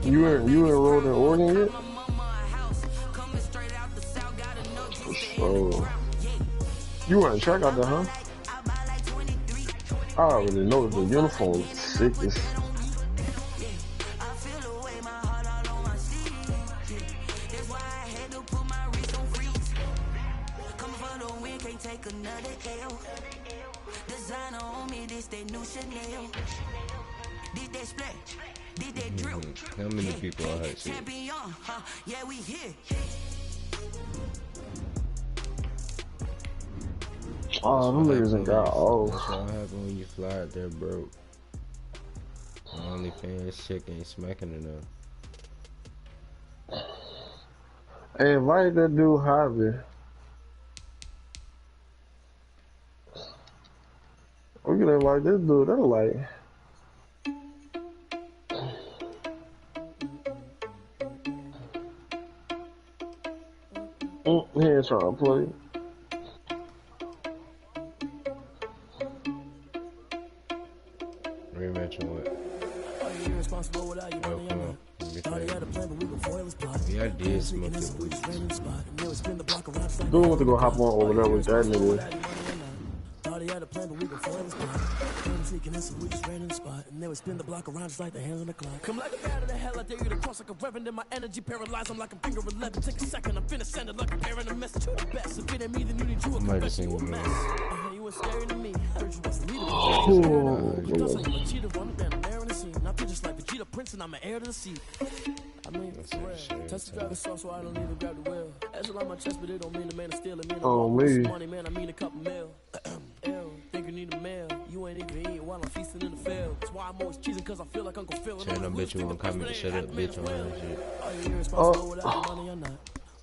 You enrolled in Oregon yet? So you weren't track out there, huh? I already know the uniform is sickest. How many people are hurt? Oh, them niggas ain't got off. That's what happened when you fly out there, bro. OnlyFans chick ain't smacking enough. Hey, invite that dude Javi. We can invite this dude. They're like. He ain't trying to play. Rematch on what? Yeah, I did smoke it. Dude want to go hop on over there with that nigga. He had a plan, but we go forever spot. Sneaking in, so we just ran in the spot. And they would spin the block around just like the hands on the clock. Come like a bat of the hell, I dare you to cross like a reverend. And my energy paralyzed, I'm like a finger 11. Take a second, I'm finna send it like a bear in a message. You the best, if it ain't me, then you need you a confession. You a mess. You was scary to me. I heard you was the leader. You thought you were a cheater, running down the bear in the scene. Now just like Vegeta Prince, and I'm an heir to the seat. I mean, for real. Test the driver's sauce so I don't even grab the wheel. That's on my chest, but it don't mean the man is stealing. Mean money, man, I mean a couple mil. Ew, think you need a meal. You ain't even eating while I'm feasting in the field. That's why I'm always cheesing, cause I feel like Uncle Phil. Shut up, bitch, you won't comment. Shut up, bitch, on that shit. Are you irresponsible without money or not?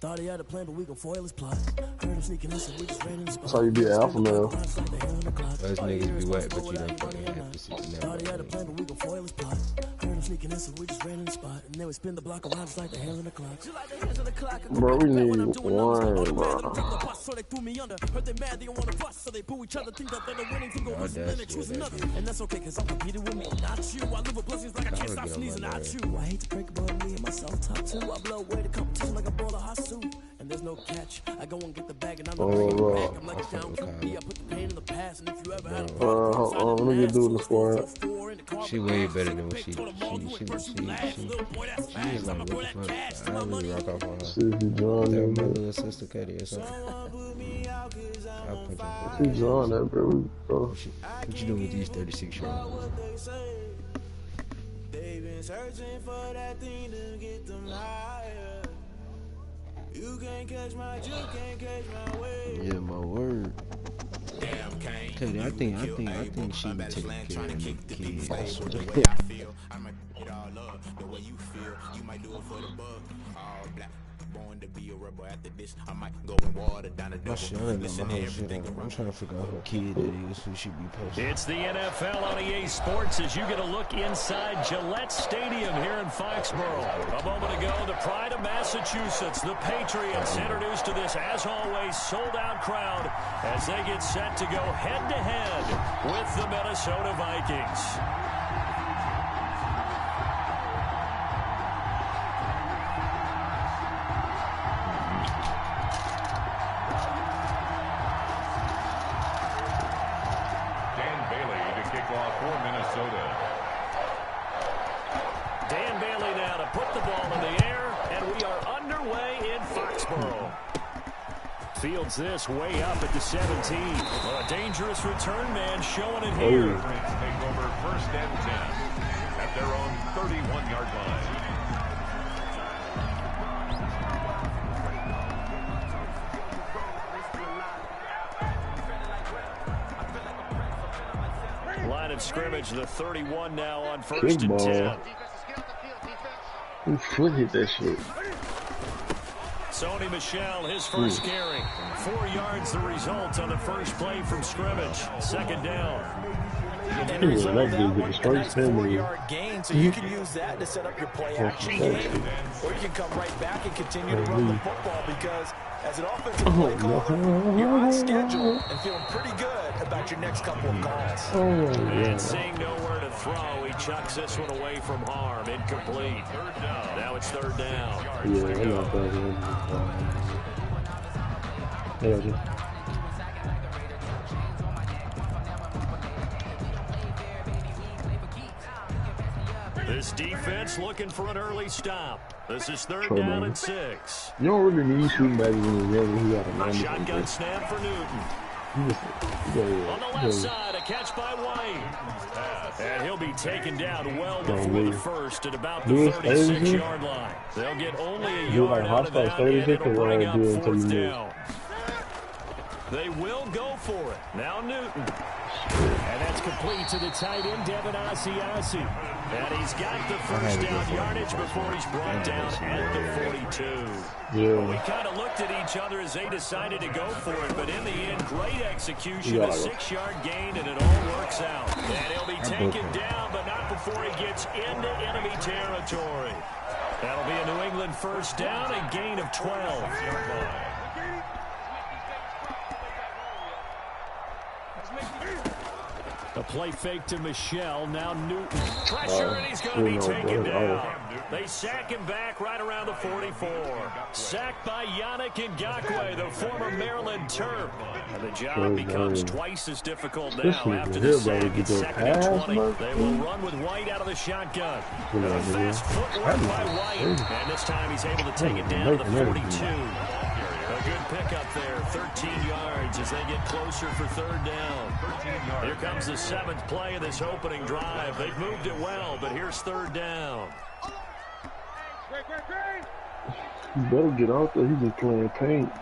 Thought he had a plan, but we gon' foil his plot. Heard him sneaking in, so we just ran in the spot. That's how you be an alpha male. Those niggas be wet, but you don't fucking have to sit in Thought he had a plan, but we gon' foil his plot. Heard him sneaking in, so we just ran in the spot. And then we spin the block around just like the hands on the clock. Bro, we need one, bro. So they threw me under. Heard they mad, they don't wanna bust. So they boo each other, think that they're the winning thing. Go listen, then they choose another. And that's okay, cause I'm competing with me, not you. I live with blessings like I can't stop sneezing at you. I hate to break about me and myself top two. I blow away the competition like a ball of hot soup. And there's no catch. I go and get the bag and I'm not bringing it back. I'm like a down QB. I put the pain in the past. And if you ever had a hold on, let me get dude in the squad. She way better than what she is like, what the fuck? I really rock off on her. See if you join That that, my little sister Cuddy or something. she join that, bro. What you doing with these 36-year-olds? They've been searching for that thing to get them higher. You can't catch my way. Yeah, my word. Cuddy, I think she be taking care of the kids. I feel I might it all up the way you feel. You might do it for the bug. All black. Born to be a rebel after this. I might go and water down the devil. Listen to everything. I'm trying to figure out who kid that is who should be posted. It's the NFL on EA Sports as you get a look inside Gillette Stadium here in Foxborough. A moment ago, the pride of Massachusetts, the Patriots, introduced to this, as always, sold-out crowd as they get set to go head-to-head with the Minnesota Vikings. Fields this way up at the 17. Well, a dangerous return man showing it here. Take over 1st and 10 at their own 31-yard line. Line of scrimmage, the 31 now on 1st and 10. Who should hit that shit? Sony Michel, his first carry. 4 yards the result on the first play from scrimmage. 2nd down. And the result of that one, a nice 4-yard gain, so you can use that to set up your play action game. Or you can come right back and continue to run the football because as an offensive play caller, you're on schedule and feeling pretty good about your next couple of calls. And seeing nowhere to throw, he chucks this one away from harm. Incomplete. Now it's 3rd down. Yeah, I love that. Yeah, this defense looking for an early stop. This is 3rd down and 6. You don't really need shooting back when you got a shotgun snap for Newton. On the left side, a catch by White. And he'll be taken down well before the first at about the 36-yard line. They'll get only a yard out of that, and it'll bring up 4th down. They will go for it. Now Newton. And that's complete to the tight end, Devin Asiasi. And he's got the first down yardage before he's brought down at the 42. Yeah. We kind of looked at each other as they decided to go for it, but in the end, great execution, a 6-yard gain, and it all works out. And he'll be taken down, but not before he gets into enemy territory. That'll be a New England first down, a gain of 12. A play fake to Michel. Now Newton. Pressure, and he's going to be taken down. They sack him back right around the 44. Sacked by Yannick Ngakoue, the former Maryland Terp. And the job becomes twice as difficult now after the sack. It's 2nd and 20. They will run with White out of the shotgun. And a fast footwork by White. And this time he's able to take it down to the 42. A good pickup there, 13 yards as they get closer for 3rd down. Here comes the 7th play of this opening drive. They've moved it well, but here's 3rd down. You better get out there. He's just playing paint.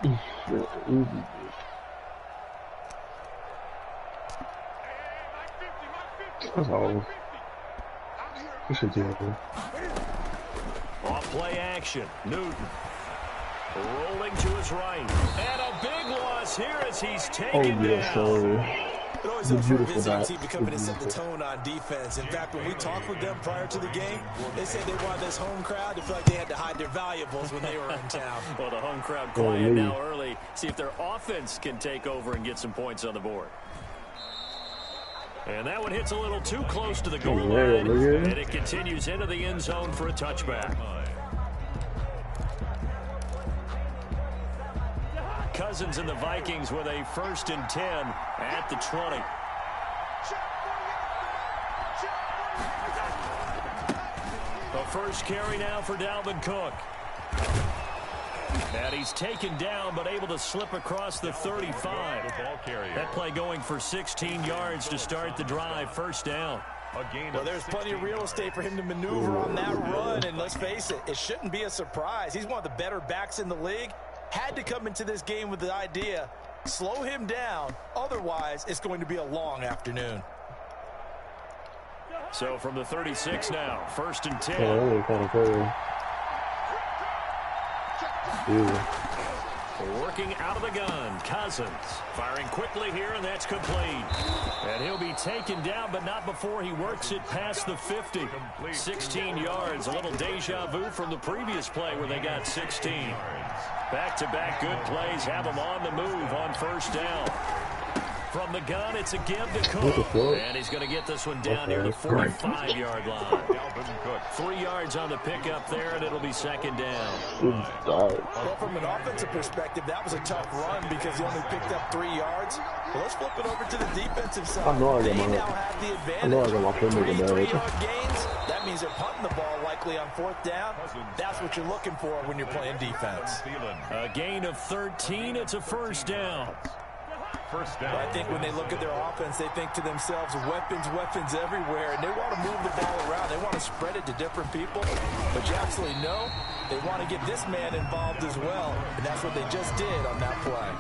That's all. This should be okay. Off play action. Newton. Rolling to his right. And a big loss here as he's taken down. It always helps for a visiting team to come in and set the tone on defense. In fact, when we talked with them prior to the game, they said they wanted this home crowd to feel like they had to hide their valuables when they were in town. Well, the home crowd quiet now early. See if their offense can take over and get some points on the board. And that one hits a little too close to the goal line, and it continues into the end zone for a touchback. Cousins and the Vikings with a 1st and 10 at the 20. The first carry now for Dalvin Cook. And he's taken down, but able to slip across the 35. That play going for 16 yards to start the drive. First down. Well, there's plenty of real estate for him to maneuver on that run, and let's face it, it shouldn't be a surprise. He's one of the better backs in the league. Had to come into this game with the idea, slow him down, otherwise it's going to be a long afternoon. So from the 36 now, 1st and 10. Working out of the gun, Cousins firing quickly here, and that's complete. And he'll be taken down, but not before he works it past the 50. 16 yards, a little deja vu from the previous play where they got 16. Back-to-back good plays have him on the move on first down. From the gun, it's a give to Cook. And he's going to get this one down near the 45-yard line. 3 yards on the pickup there, and it'll be 2nd down. Well, from an offensive perspective, that was a tough run because he only picked up 3 yards. Well, let's flip it over to the defensive side. They now have the advantage. 3-3-yard gains. That means they're punting the ball likely on 4th down. That's what you're looking for when you're playing defense. A gain of 13. It's a first down. I think when they look at their offense, they think to themselves, weapons everywhere, and they want to move the ball around. They want to spread it to different people, but you absolutely know they want to get this man involved as well, and that's what they just did on that play.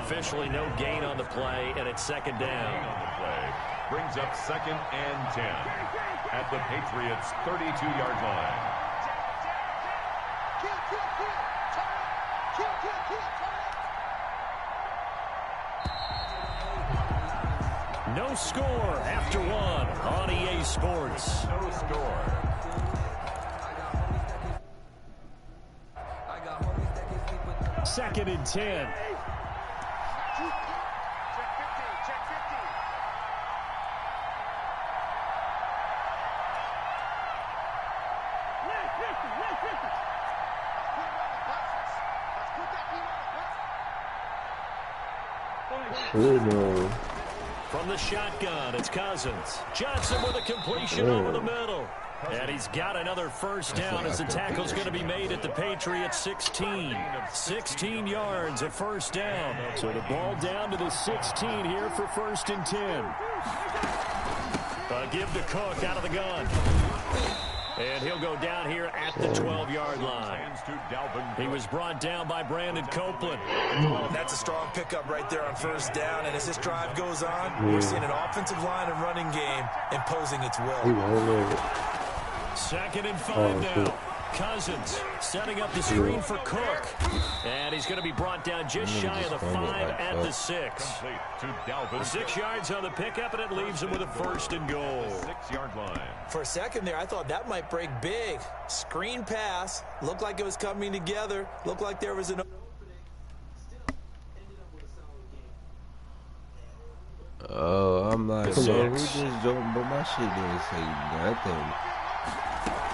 Officially no gain on the play, and it's 2nd down. Brings up 2nd and 10 at the Patriots' 32-yard line. No score after 1 on EA Sports. No score. Second and 10. From the shotgun, it's Cousins. Johnson with a completion over the middle. And he's got another first down as the tackle's going to be made at the Patriots 16. 16 yards, a first down. So the ball down to the 16 here for 1st and 10. Give to Cook out of the gun. And he'll go down here at the 12-yard line. He was brought down by Brandon Copeland. That's a strong pickup right there on first down. And as this drive goes on, we're seeing an offensive line and running game imposing its will. 2nd and 5 now. Cousins setting up the screen for Cook. And he's going to be brought down just shy of the 5 at the 6. 6 yards on the pickup, and it leaves him with a 1st and goal. 6-yard line. For a second there, I thought that might break big. Screen pass. Looked like it was coming together. Looked like there was an... Oh, I'm not sure who just jumped, but my shit didn't say nothing.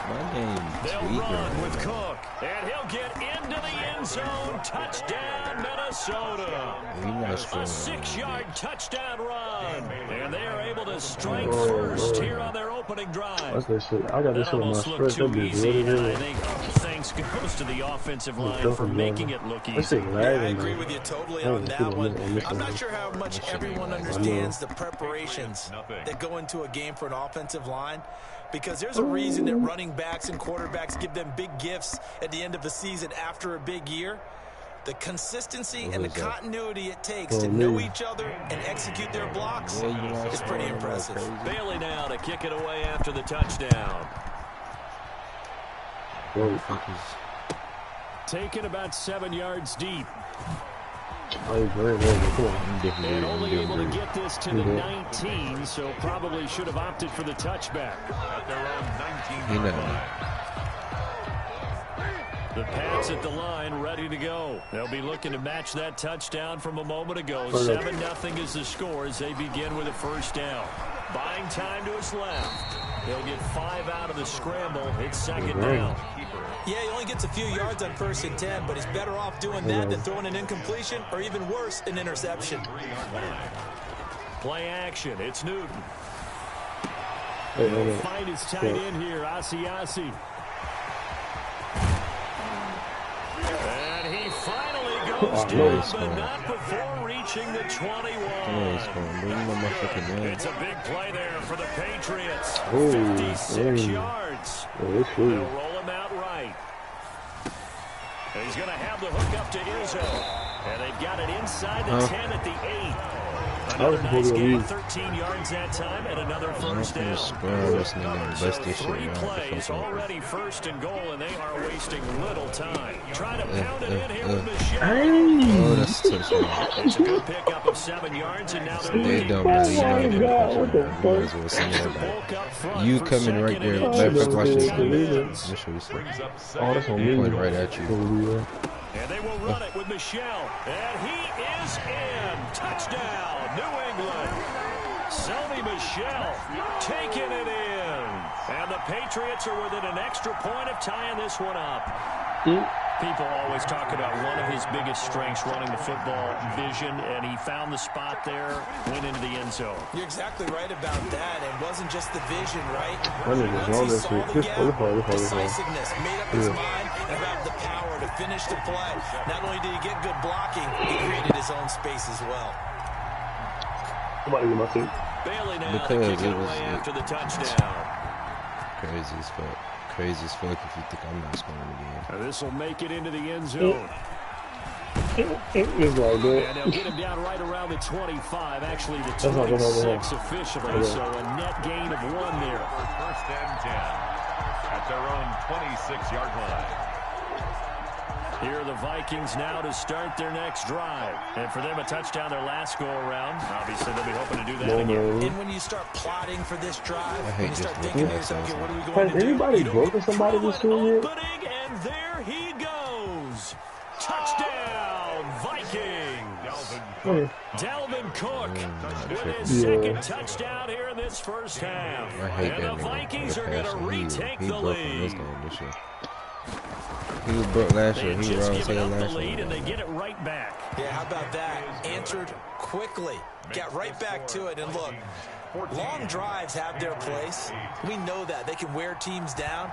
My game's They'll run with Cook, and he'll get into the end zone. Touchdown, Minnesota. A 6-yard touchdown run. And they are able to strike first here on their opening opening drive. That's that shit. I got this That shit on my almost looked stretch. That too bitch easy, really and I good. think thanks goes to the offensive line for making it look That easy. shit Yeah, I lagging, agree man. with you totally on that one. I'm not sure how much everyone understands the preparations that go into a game for an offensive line, because there's a reason that running backs and quarterbacks give them big gifts at the end of the season after a big year. The consistency and the continuity it takes to know each other and execute their blocks is pretty impressive. Bailey now to kick it away after the touchdown. Taken about 7 yards deep. And only able to get this to the 19, so probably should have opted for the touchback. At their own 19-yard line. The Pats at the line, ready to go. They'll be looking to match that touchdown from a moment ago. 7-0 is the score as they begin with a first down. Buying time to his left. They'll get 5 out of the scramble. It's second down. Yeah, he only gets a few yards on 1st and 10, but he's better off doing that than throwing an incompletion or even worse, an interception. Play action. It's Newton. He'll find his tight end here, Asiasi. And he finally goes down, but not before reaching the 21. It's a big play there for the Patriots. 56 yards. They'll roll him out right. And he's going to have the hook up to Izzo. And they've got it inside the 10 at the 8. Another nice game, 13 yards that time, and another first down. So 3 plays, already first and goal, and they are wasting little time. Trying to pound it in here with Michelle. Oh, that's a touchdown. It's a good pickup of 7 yards, and now they're They don't really you coming right there. Watch this. Make sure you see. Oh, that's on me. Point right at you. And they will run it with Michelle. And he is in. Touchdown, New England. Sony Michelle taking it in. And the Patriots are within an extra point of tying this one up. People always talk about one of his biggest strengths, running the football, vision, and he found the spot there, went into the end zone. You're exactly right about that. It wasn't just the vision, right? Once he saw the gap, decisiveness, made up his mind, and about the power to finish the play. Not only did he get good blocking, he created his own space as well. Somebody get my seat. Bailey now kicking away after the touchdown. Crazy as fuck. Crazy as fuck if you think I'm not scoring again. This will make it into the end zone. It's like that. And they'll get him down right around the 25, actually the 26 officially, so a net gain of 1 there. First and 10 at their own 26-yard line. Here are the Vikings now to start their next drive. And for them, a touchdown their last go-around. Obviously, they'll be hoping to do that again. And when you start plotting for this drive, when you start thinking to yourself, okay, what are we going to do? Has anybody broken somebody this year yet? And there he goes. Touchdown, Vikings. Dalvin Cook with his second touchdown here in this first half. And the Vikings are going to retake the lead. He was broke last year. They He was just give up the last lead, year. and they get it right back. Yeah, how about that? Answered quickly. Got right back to it. And look, long drives have their place. We know that. They can wear teams down.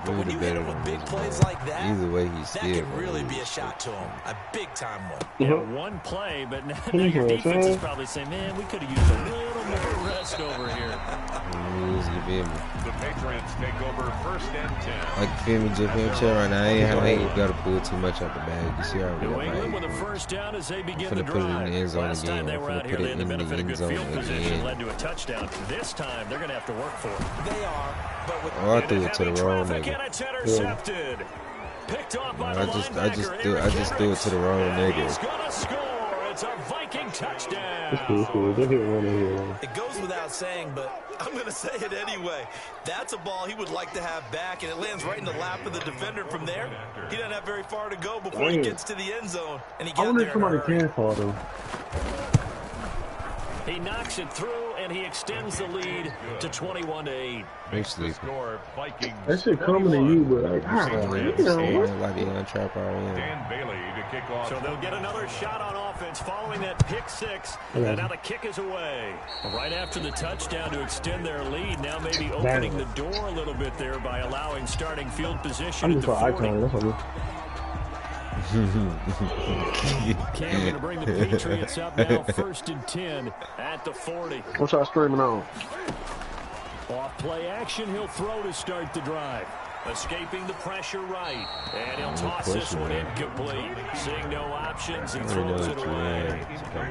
But when you hit them with big plays like that, either way, that can really be a shot to them. A big-time one. Yeah, one play, but now your defense is probably saying, man, we could have used a little more rest over here. The Patriots take over first and 10. Like, feel me, just him chill right now. I ain't got to pull too much out the bag. You see how New England with a first down as they begin the put it in drive. the end zone Last time again. they were out here, they had the benefit of good field position, led to a touchdown. This time, they're going to have to work for it. They are, but with I threw it to the wrong nigga. And it's intercepted. Picked off by the I just threw it to the wrong nigga. He's going to score. It's a Viking touchdown. It's cool. They hit one in here. It goes without saying, but I'm going to say it anyway. That's a ball he would like to have back, and it lands right in the lap of the defender from there. He doesn't have very far to go before he gets to the end zone. And he I got wonder there if somebody can call them. He knocks it through, and he extends the lead to 21-8. Basically, that shit coming to you, but like, like the young trap already. Dan Bailey to kick off. So they'll get another shot on offense following that pick six, and now the kick is away. Right after the touchdown to extend their lead, now maybe opening the door a little bit there by allowing starting field position at the 40. Cam going to bring the Patriots up now, 1st and 10 at the 40. What's our streaming on? Off play action, he'll throw to start the drive. Escaping the pressure right. And he'll toss this one incomplete. Seeing no options, he throws it away.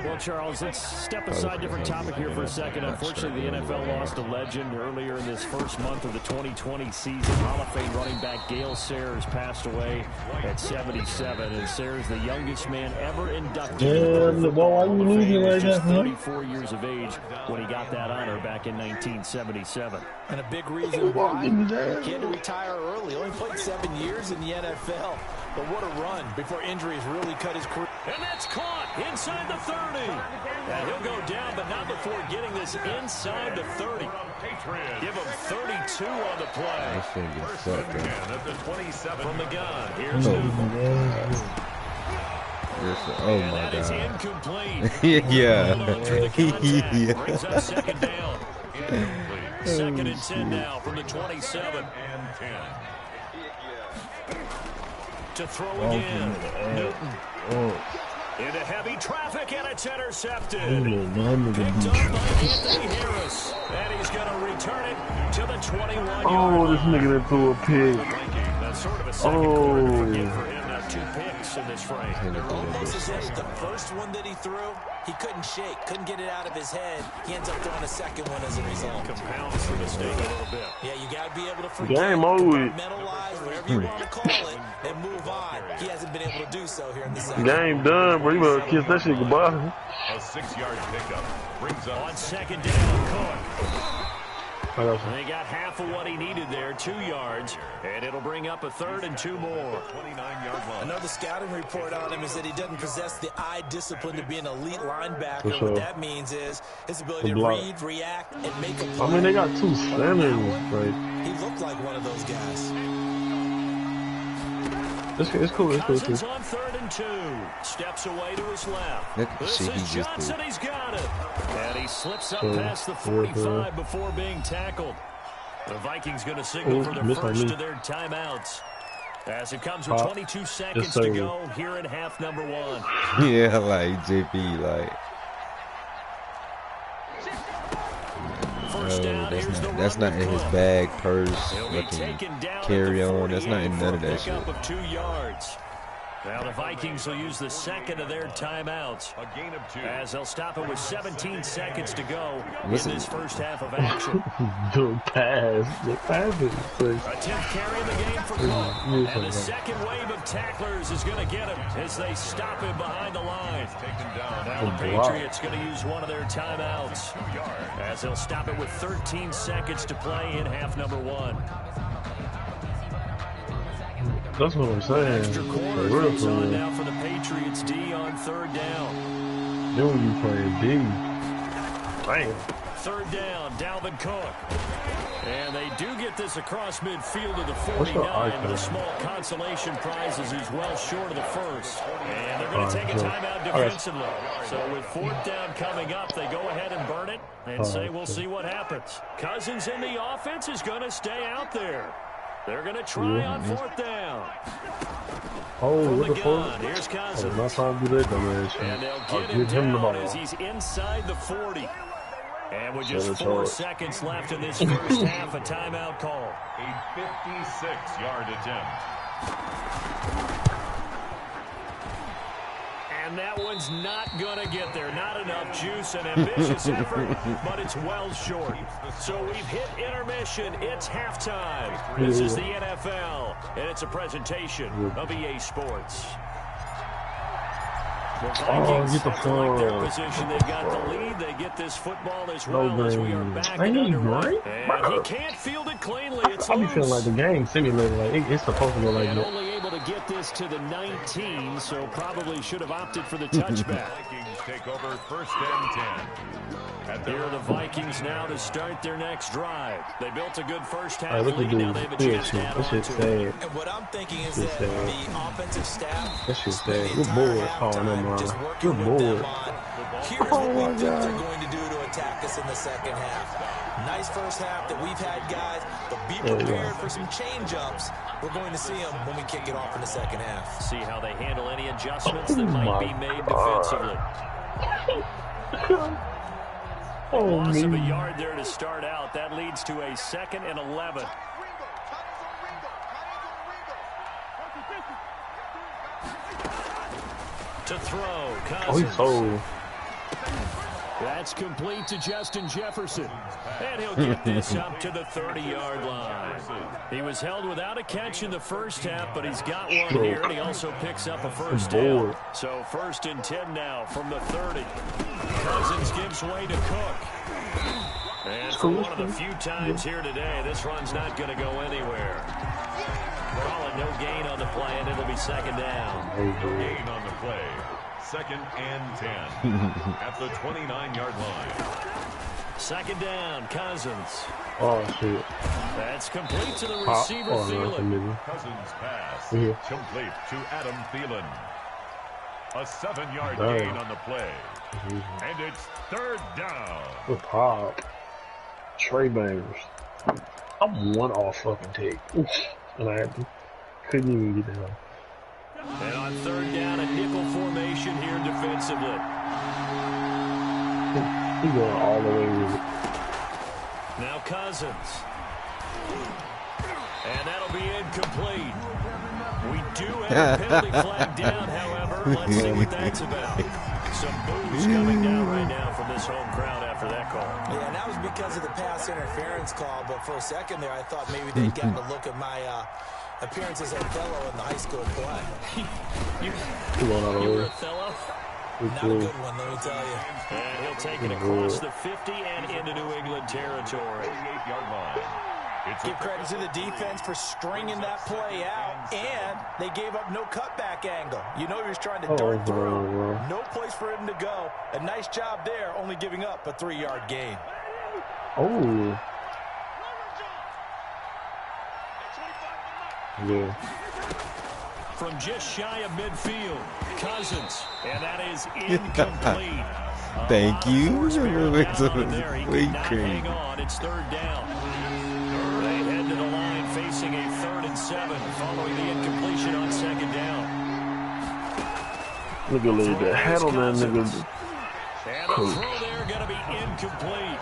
Well, Charles, let's step aside different topic here for a second. Unfortunately, the NFL lost a legend earlier in this first month of the 2020 season. Hall of Fame running back Gale Sayers passed away at 77. And Sayers, the youngest man ever inducted. Yeah, why are you losing like that, 34 years of age when he got that honor back in 1977. And a big reason why he had to retire early. Only played 7 years in the NFL. But what a run before injuries really cut his career. And that's caught inside the 30. And he'll go down, but not before getting this inside the 30. Give him 32 on the play. From the gun. Here's Newton. Oh my that God. Is incomplete. Yeah. Brings up second down. 2nd and 10 now from the 27. To throw again. Newton. Into heavy traffic, and it's intercepted. Picked up by Anthony Harris. And he's going to return it to the 21-yard line. This nigga that threw a pig. That's sort of a second quarter forget for him. Now 2 picks in this frame. Almost as if the first one that he threw, he couldn't shake, couldn't get it out of his head. He ends up throwing a second one as a result. Compounds the mistake a little bit. Yeah, you got to be able to forget, Game over. compartmentalize, whatever you want to call it, and move on. He hasn't been able to do so here in the second. Game done, bro. You better kiss that shit goodbye. A 6-yard pickup brings up on second down, Cook. They got half of what he needed there, 2 yards, and it'll bring up a 3rd and 2 more. 29-yard line. Another scouting report on him is that he doesn't possess the eye discipline to be an elite linebacker. What that means is his ability to read, react, and make a play. I mean, they got 2 centers. Like, he looked like one of those guys. It's cool. Cousins on 3rd and 2. Steps away to his left. This is Johnson. He's got it. And he slips up past the 45 before being tackled. The Vikings going to signal for the first of their timeouts. As it comes with 22 seconds to go here in half number 1. Yeah, like JP, like. That's not in his bag, purse, looking carry on. That's not in none of that shit. Of 2 yards. Now the Vikings will use the second of their timeouts. A gain of 2. As they'll stop it with 17 seconds to go in this first half of action. The pass is sick. A 10th carry in the game for Cook. And the second wave of tacklers is going to get him as they stop him behind the line. Now the Patriots going to use one of their timeouts as they'll stop it with 13 seconds to play in half number 1. That's what I'm saying. Extra quarter goes on now for the Patriots D on 3rd down. Then when you playing D. Bam. 3rd down, Dalvin Cook. And they do get this across midfield to the 49, but a small consolation prize is he's well short of the first. And they're going to take a timeout defensively. So with 4th down coming up, they go ahead and burn it and say we'll see what happens. Cousins in the offense is going to stay out there. They're going to try on 4th down. What the fuck? Here's Cousins. I'm not trying to do that, dumbass. And they'll get him down as he's inside the 40. And with just 4 seconds left in this first half, a timeout call. A 56-yard attempt. And that one's not going to get there. Not enough juice, an ambitious effort, but it's well short. So we've hit intermission. It's halftime. This is the NFL, and it's a presentation of EA Sports. The Vikings like their position. They've got the lead. They get this football as well as we are back and underway. And he can't field it cleanly. It's I be feeling like the game simulated. Like it's supposed to go like that. able to get this to the 19, so probably should have opted for the touchback. Vikings take over first and 10. Here are the Vikings now to start their next drive. They built a good first half lead. Now they have a chance to add on to it. And what I'm thinking is that the offensive staff, that's just sad. Good board. just working with them on, here's what we think they're going to do to attack us in the second half. Nice first half that we've had, guys, but be prepared for some change-ups. We're going to see them when we kick it off in the second half. See how they handle any adjustments that might be made defensively. Loss of a yard there to start out. That leads to a 2nd and 11. To throw, Cousins. That's complete to Justin Jefferson. And he'll get this up to the 30-yard line. He was held without a catch in the first half, but he's got one here, and he also picks up a first down. So 1st and 10 now from the 30. Cousins gives way to Cook. And for one of the few times here today, this run's not going to go anywhere. Call it no gain on the play, and it'll be 2nd down. No gain on the play. 2nd and 10 at the 29-yard line. 2nd down, Cousins. Oh, shit. That's complete to the receiver, Thielen. Cousins pass complete to Adam Thielen. A 7-yard gain on the play. And it's 3rd down. Good pop. Trey Bangers. I'm one off fucking take. And I couldn't even get that. And on 3rd down, a nickel formation here defensively. He's going all the way with it. Now Cousins. And that'll be incomplete. We do have a penalty flag down, however. Let's see what that's about. Some boos coming down right now from this home crowd after that call. Yeah, and that was because of the pass interference call. But for a second there, I thought maybe they'd gotten a look at my appearances at Othello in the high school play. you were Othello? Not a good one, let me tell you. And he'll take it across the 50 and into New England territory. 48-yard line. Give credit to the defense for stringing that play out, and they gave up no cutback angle. You know he was trying to dart through. No place for him to go. A nice job there, only giving up a 3-yard gain. Oh. Yeah. From just shy of midfield, Cousins, and that is incomplete. Thank you. Hang on, it's 3rd down. They head to the line facing a 3rd and 7 following the incompletion on 2nd down. Look at that. Handle that nigga. And the throw there going to be incomplete.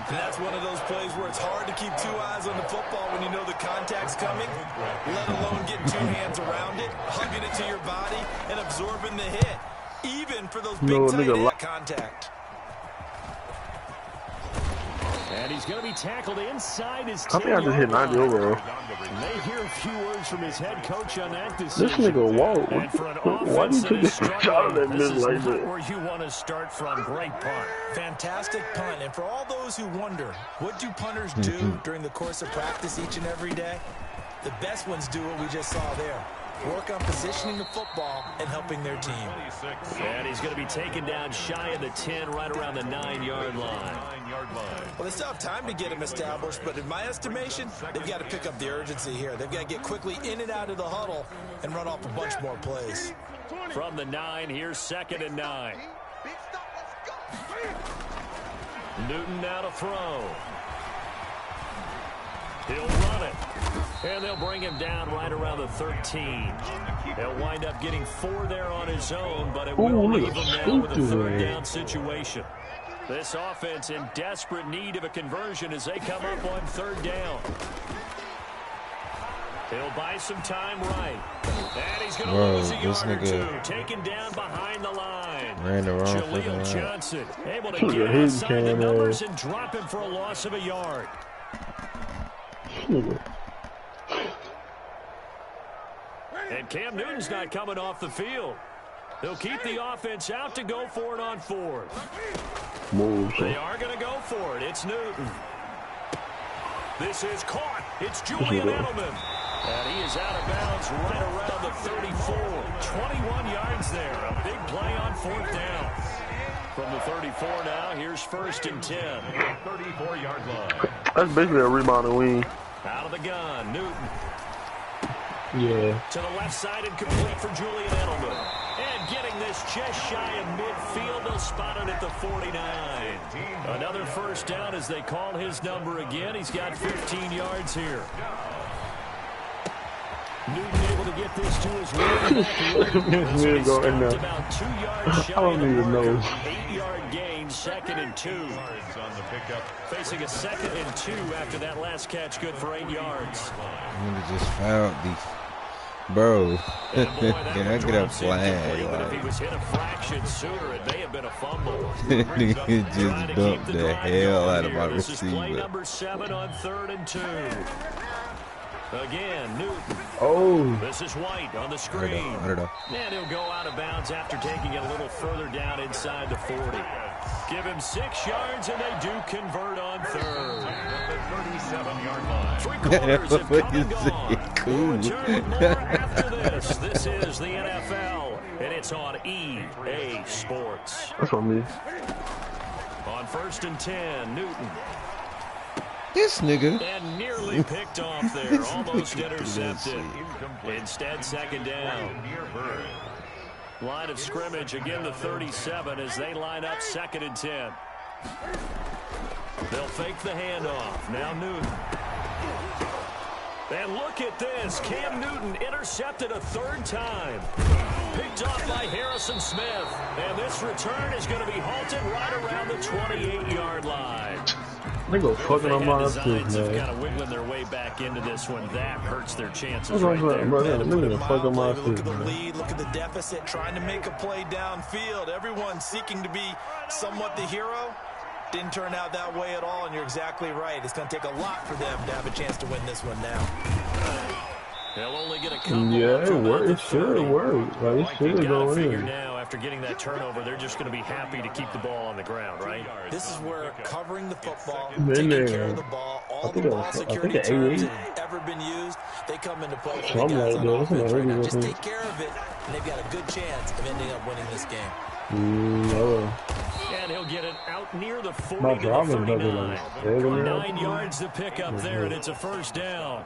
That's one of those plays where it's hard to keep 2 eyes on the football when you know the contact's coming, let alone getting 2 hands around it, hugging it to your body, and absorbing the hit, even for those big tight end contact. And he's going to be tackled inside his 10-yard line. I think I just hit 90 overall. May hear a few words from his head coach on that decision. This nigga, whoa. And for an Why offense did you take a shot of that middle like that? Where you want to start from. Great punt. Fantastic punt. And for all those who wonder, what do punters do during the course of practice each and every day? The best ones do what we just saw there. Work on positioning the football and helping their team. And he's going to be taken down shy of the 10, right around the 9-yard line. Well, they still have time to get him established, but in my estimation, they've got to pick up the urgency here. They've got to get quickly in and out of the huddle and run off a bunch more plays. From the 9, here's 2nd and 9. Newton now to throw. He'll run it. And they'll bring him down right around the 13. They'll wind up getting 4 there on his own, but it will leave him now with a 3rd down situation. This offense in desperate need of a conversion as they come up on 3rd down. He'll buy some time right. And he's going to lose a yard or 2. Taken down behind the line. Jaleel Johnson able to get inside the numbers and drop him for a loss of a yard. And Cam Newton's not coming off the field. They'll keep the offense out to go for it on 4th. They are going to go for it. It's Newton. This is caught. It's Julian Edelman. And he is out of bounds right around the 34. 21 yards there. A big play on 4th down. From the 34 now, here's 1st and 10. 34-yard line. That's basically a rebounding wing. Out of the gun, Newton. Yeah. To the left side and complete for Julian Edelman. And getting this just shy of midfield. They'll spot it at the 49. Another 1st down as they call his number again. He's got 15 yards here. Newton able to get this to his running back. About 2 yards shy. I don't even know. 8-yard gain, 2nd and 2. On the pickup. Facing a 2nd and 2 after that last catch, good for 8 yards. I just fouled the bro. Can I get a flag? Even if he was hit a fraction sooner, it may have been a fumble. He just dumped the hell out of my This is play receiver. number 7 on 3rd and 2. Again, Newton. Oh. This is White on the screen. I don't know. And he'll go out of bounds after taking it a little further down inside the 40. Give him 6 yards, and they do convert on 3rd. The 37-yard line. 3 quarters have come and gone. Cool. We'll return with more after this. This is the NFL, and it's on EA Sports. That's on me. On 1st and 10, Newton. This nigga. And nearly picked off there. Almost intercepted. Instead, 2nd down. Line of scrimmage, again the 37 as they line up 2nd and 10. They'll fake the handoff. Now Newton. And look at this. Cam Newton intercepted a 3rd time. Picked off by Harrison Smith. And this return is going to be halted right around the 28-yard line. They go fucking on my shit, man. Kind of wiggling their way back into this one. That hurts their chances That's right what there. I'm saying, bro. Look Look at the lead, look at the deficit, trying to make a play downfield. Everyone seeking to be somewhat the hero. Didn't turn out that way at all, and you're exactly right. It's going to take a lot for them to have a chance to win this one now. They'll only get a couple. Yeah, it worked. It should work. Like, it should go in. Now, after getting that turnover, they're just going to be happy to keep the ball on the ground, right? This is where covering the football, taking care of the ball, all the ball security terms that have ever been used, they come into play for the guys on offense right now. Just take care of it, and they've got a good chance of ending up winning this game. And he'll get it out near the 40 to the 39. 9 yards to pick up there, and it's a 1st down.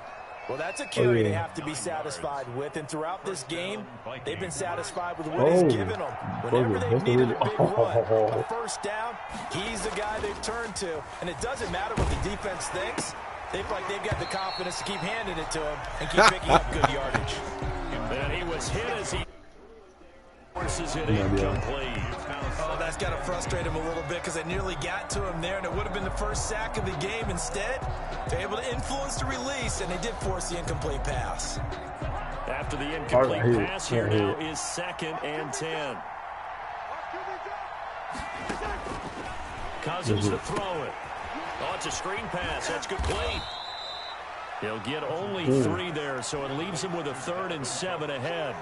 Well, that's a carry they have to be satisfied with, and throughout this game, they've been satisfied with what he's given them. Whenever they've needed a big run, a 1st down, he's the guy they've turned to, and it doesn't matter what the defense thinks. They feel like they've got the confidence to keep handing it to him and keep picking up good yardage. And he was hit as he forces it incomplete. Oh, that's got to frustrate him a little bit because they nearly got to him there, and it would have been the 1st sack of the game. Instead, they're able to influence the release, and they did force the incomplete pass. After the incomplete pass, here now is 2nd and 10. Cousins to throw it. Oh, it's a screen pass. That's complete. He'll get only 3 there, so it leaves him with a 3rd and 7 ahead.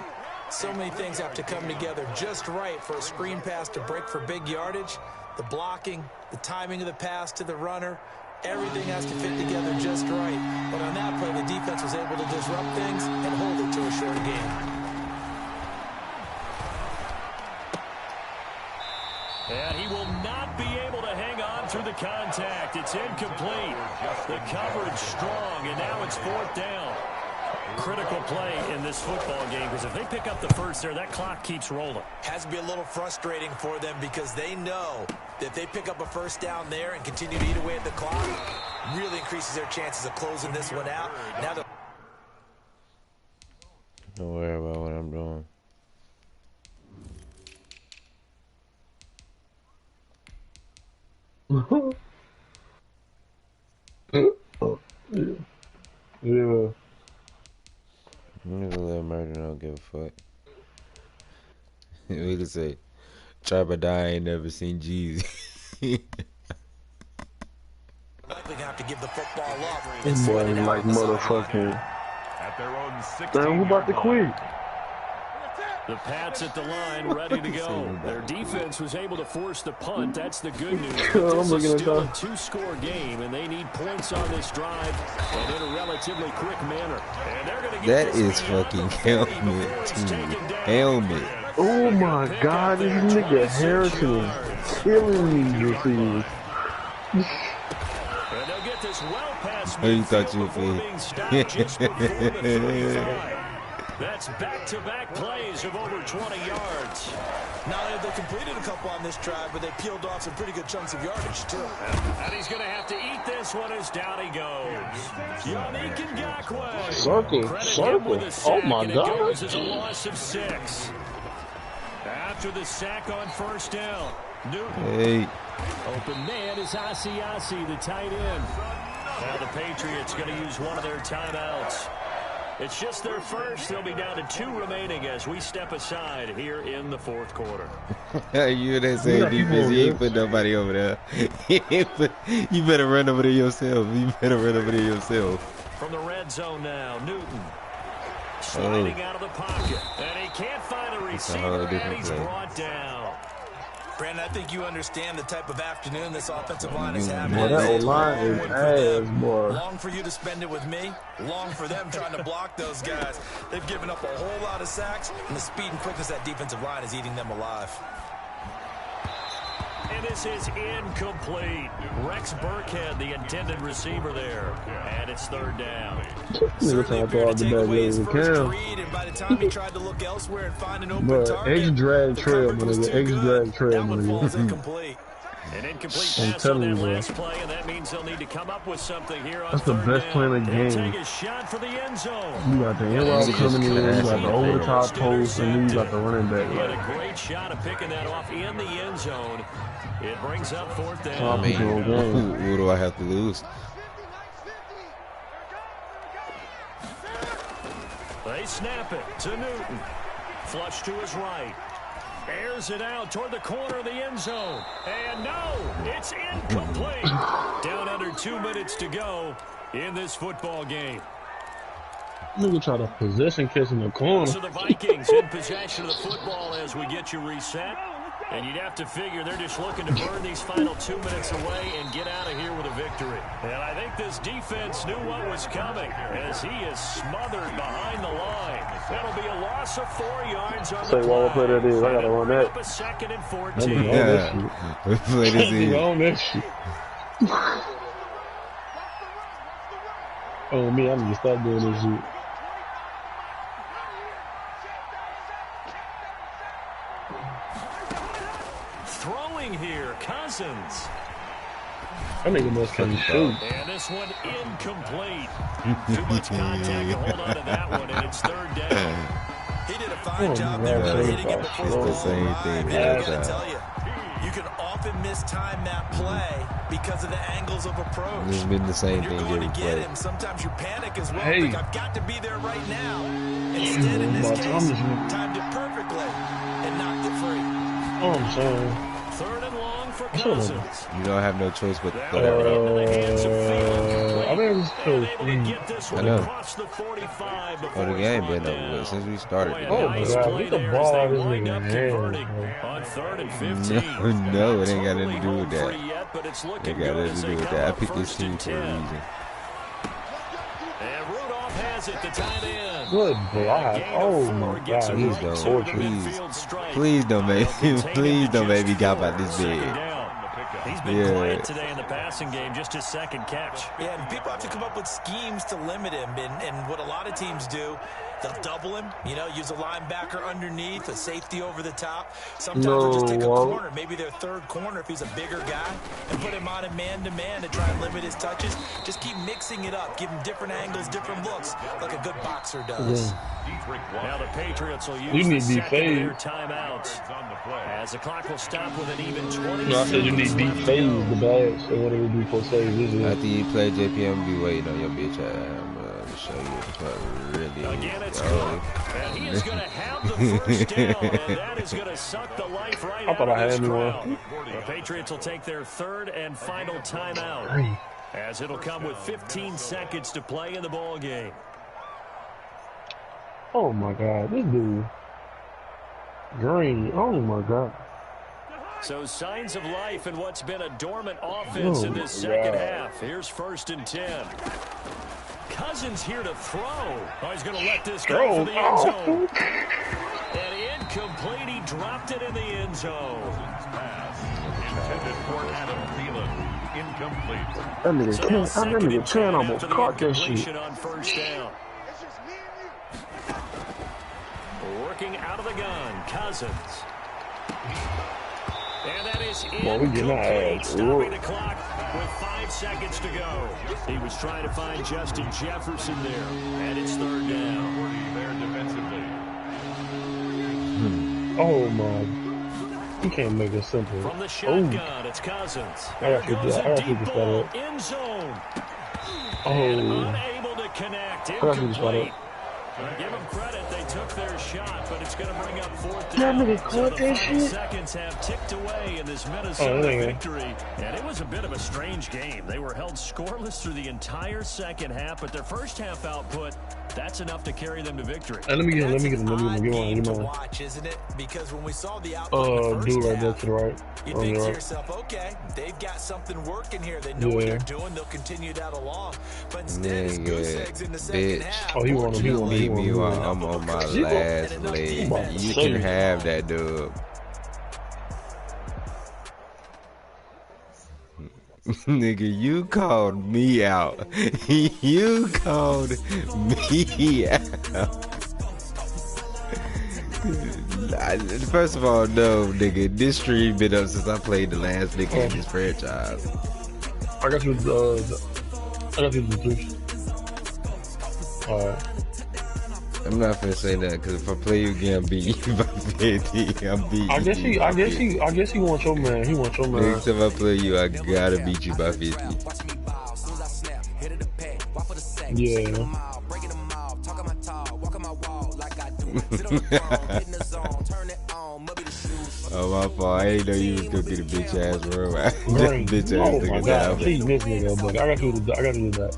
So many things have to come together just right for a screen pass to break for big yardage. The blocking, the timing of the pass to the runner, everything has to fit together just right. But on that play, the defense was able to disrupt things and hold it to a short game. And he will not be able to hang on through the contact. It's incomplete. The coverage strong, and now it's 4th down. Critical play in this football game because if they pick up the 1st there, that clock keeps rolling. Has to be a little frustrating for them because they know that if they pick up a 1st down there and continue to eat away at the clock, really increases their chances of closing this one out. Now Don't worry about what I'm doing. Yeah. Nigga Lil Murder don't give a fuck. We could say, Trapper Die ain't never seen Jeezy. likely gonna have to give the football up. This boy like motherfucking. At their own 16. Damn, who about to quit? The Pats at the line, ready to go. Their defense was able to force the punt. That's the good news. This is still a 2-score game, and they need points on this drive and in a relatively quick manner. And they're going to get that is fucking helmet, too. Helmet. Oh my God, this nigga Harrison is killing me this year. And they'll get this well past Who you thought you would be? That's back-to-back plays of over 20 yards. Now they completed a couple on this drive, but they peeled off some pretty good chunks of yardage, too. And he's going to have to eat this one as down he goes. Yannick Ngakoue. Circle. Oh, my God. It goes as a loss of 6. After the sack on first down, Newton. Hey. Open man is Asiasi, the tight end. Now the Patriots going to use one of their timeouts. It's just their first. They'll be down to 2 remaining as we step aside here in the 4th quarter. You that same defense. You ain't put nobody over there. You better run over there yourself. From the red zone now, Newton. Sliding out of the pocket. And he can't find a receiver, and he's brought down. Brandon, I think you understand the type of afternoon this offensive line is having. Boy, that line is ass, boy. Long for you to spend it with me. Long for them trying to block those guys. They've given up a whole lot of sacks, and the speed and quickness of that defensive line is eating them alive. And this is incomplete. Rex Burkhead, the intended receiver there. And it's 3rd down. Certainly appeared to take away his first read, and by the time he tried to look elsewhere and find an open target, X-drag trail, that one falls incomplete. An incomplete pass on their last play, and that means they'll need to come up with something here on That's the best play in the game. Take a shot for the end zone. You got the end route coming in, you got the over-the-top post, and then you got the running back. He had a great shot of picking that off in the end zone. It brings up 4th down. I mean, what do I have to lose? They snap it to Newton. Flush to his right. Airs it out toward the corner of the end zone. And no, it's incomplete. Down under 2 minutes to go in this football game. Nigga try to possession catch in the corner. So the Vikings in possession of the football as we get you reset. And you'd have to figure they're just looking to burn these final 2 minutes away and get out of here with a victory. And I think this defense knew what was coming as he is smothered behind the line. That'll be a loss of 4 yards on the play. Say, what play that is? I gotta run that. Up a 2nd and 14. Yeah. Play this is. On that shit. Oh, me, I need to stop doing this shit. Throwing here, Cousins. That nigga must come shoot. And this one incomplete. Too much contact to hold on to that one, and it's 3rd down. He did a fine job there of hitting it before the the same thing. I gotta tell you, you can often mistime that play because of the angles of approach. It's been the same When you're thing going every to get play. him, sometimes you panic as well. Hey. Think, I've got to be there right now. Instead, in this case, timed it perfectly and knocked it free. Oh, I'm sorry. 3rd and long for Cousins. You don't have no choice but to throw Into it. the hands of Fields. I think it's And able to get this one I know. across the 45 For before the it's game brought been over down. with since we started. Boy, a Oh, my nice God. play Get the there ball as out they of wind his up hand, converting bro. on 3rd and 15. No, it ain't got nothing Totally to do with home that. free yet, but it's looking It got good nothing as to they do with come that. I up picked this 1st team and for a 10. reason. And Rudolph has it, the tight end. Good block. Gain of Oh, 4 my gets God. it Please right don't. to the Please. midfield stripe. Please don't make They'll please contain don't it make me just cop 4 out this on 2nd big. down. He's been Yeah. quiet today in the passing game, just his 2nd catch. Yeah, and people have to come up with schemes to limit him. And what a lot of teams do, they'll double him, you know, use a linebacker underneath, a safety over the top. Sometimes they'll just take a corner, maybe their 3rd corner if he's a bigger guy, and put him on a man-to-man to try and limit his touches. Just keep mixing it up, give him different angles, different looks, like a good boxer does. Now the Patriots will use You need the to be 2nd of their phased. timeouts as the clock will stop with an even 20 No, I said you need to be phased, the badge, so whatever we for save this is. After you play JPM, be waiting on your bitch ass. I'm gonna show you what the fuck really Again, it's is. Cook, and he is going to have the 1st down, and that is going to suck the life right I out thought I of this had me crowd. one. The Patriots will take their 3rd and final timeout, as it'll come with 15 seconds to play in the ball game. Oh, my God. This dude. Green. Oh my God. So signs of life in what's been a dormant offense in this second half. Here's 1st and 10. Cousins here to throw. Oh, he's going to let this go for the end zone. And incomplete. He dropped it in the end zone. Pass intended for Adam Thielen. Incomplete. That nigga 10 almost caught that shit. On 1st down. Working out of the gun, Cousins. And that is incomplete, stopping the clock with 5 seconds to go. He was trying to find Justin Jefferson there, and it's 3rd down. 40 there defensively. Oh my. You can't make it simple. From the shotgun, it's Cousins. I got to deep ball, end zone. And unable to connect. Incomplete. Give them credit, they took their shot, but it's going to bring up 4th down. So the 5 seconds have ticked away in this Minnesota victory, and it was a bit of a strange game. They were held scoreless through the entire second half, but their first half output, that's enough to carry them to victory. Let me get him. Watch, isn't it? Because when we saw the output dude right there to the right. You think to yourself, okay, they've got something working here. They know what they're doing. They'll continue that along. But instead, it's goose eggs in the second half. Oh, he won him. I'm on my last leg. You can have that, dub. Nigga, you called me out. You called me out. First of all, no, nigga. This stream been up since I played the last nigga in this franchise. I got you the juice. Alright. I'm not finna say that because if I play you again, I'm beating you by 50. I'm beating you. I guess he wants your man. He wants your man. Next time I play you, I gotta beat you by 50. Yeah. Oh, my fault. I ain't know you was gonna get a bitch ass room. Oh my God, please miss me though, but I got to do that.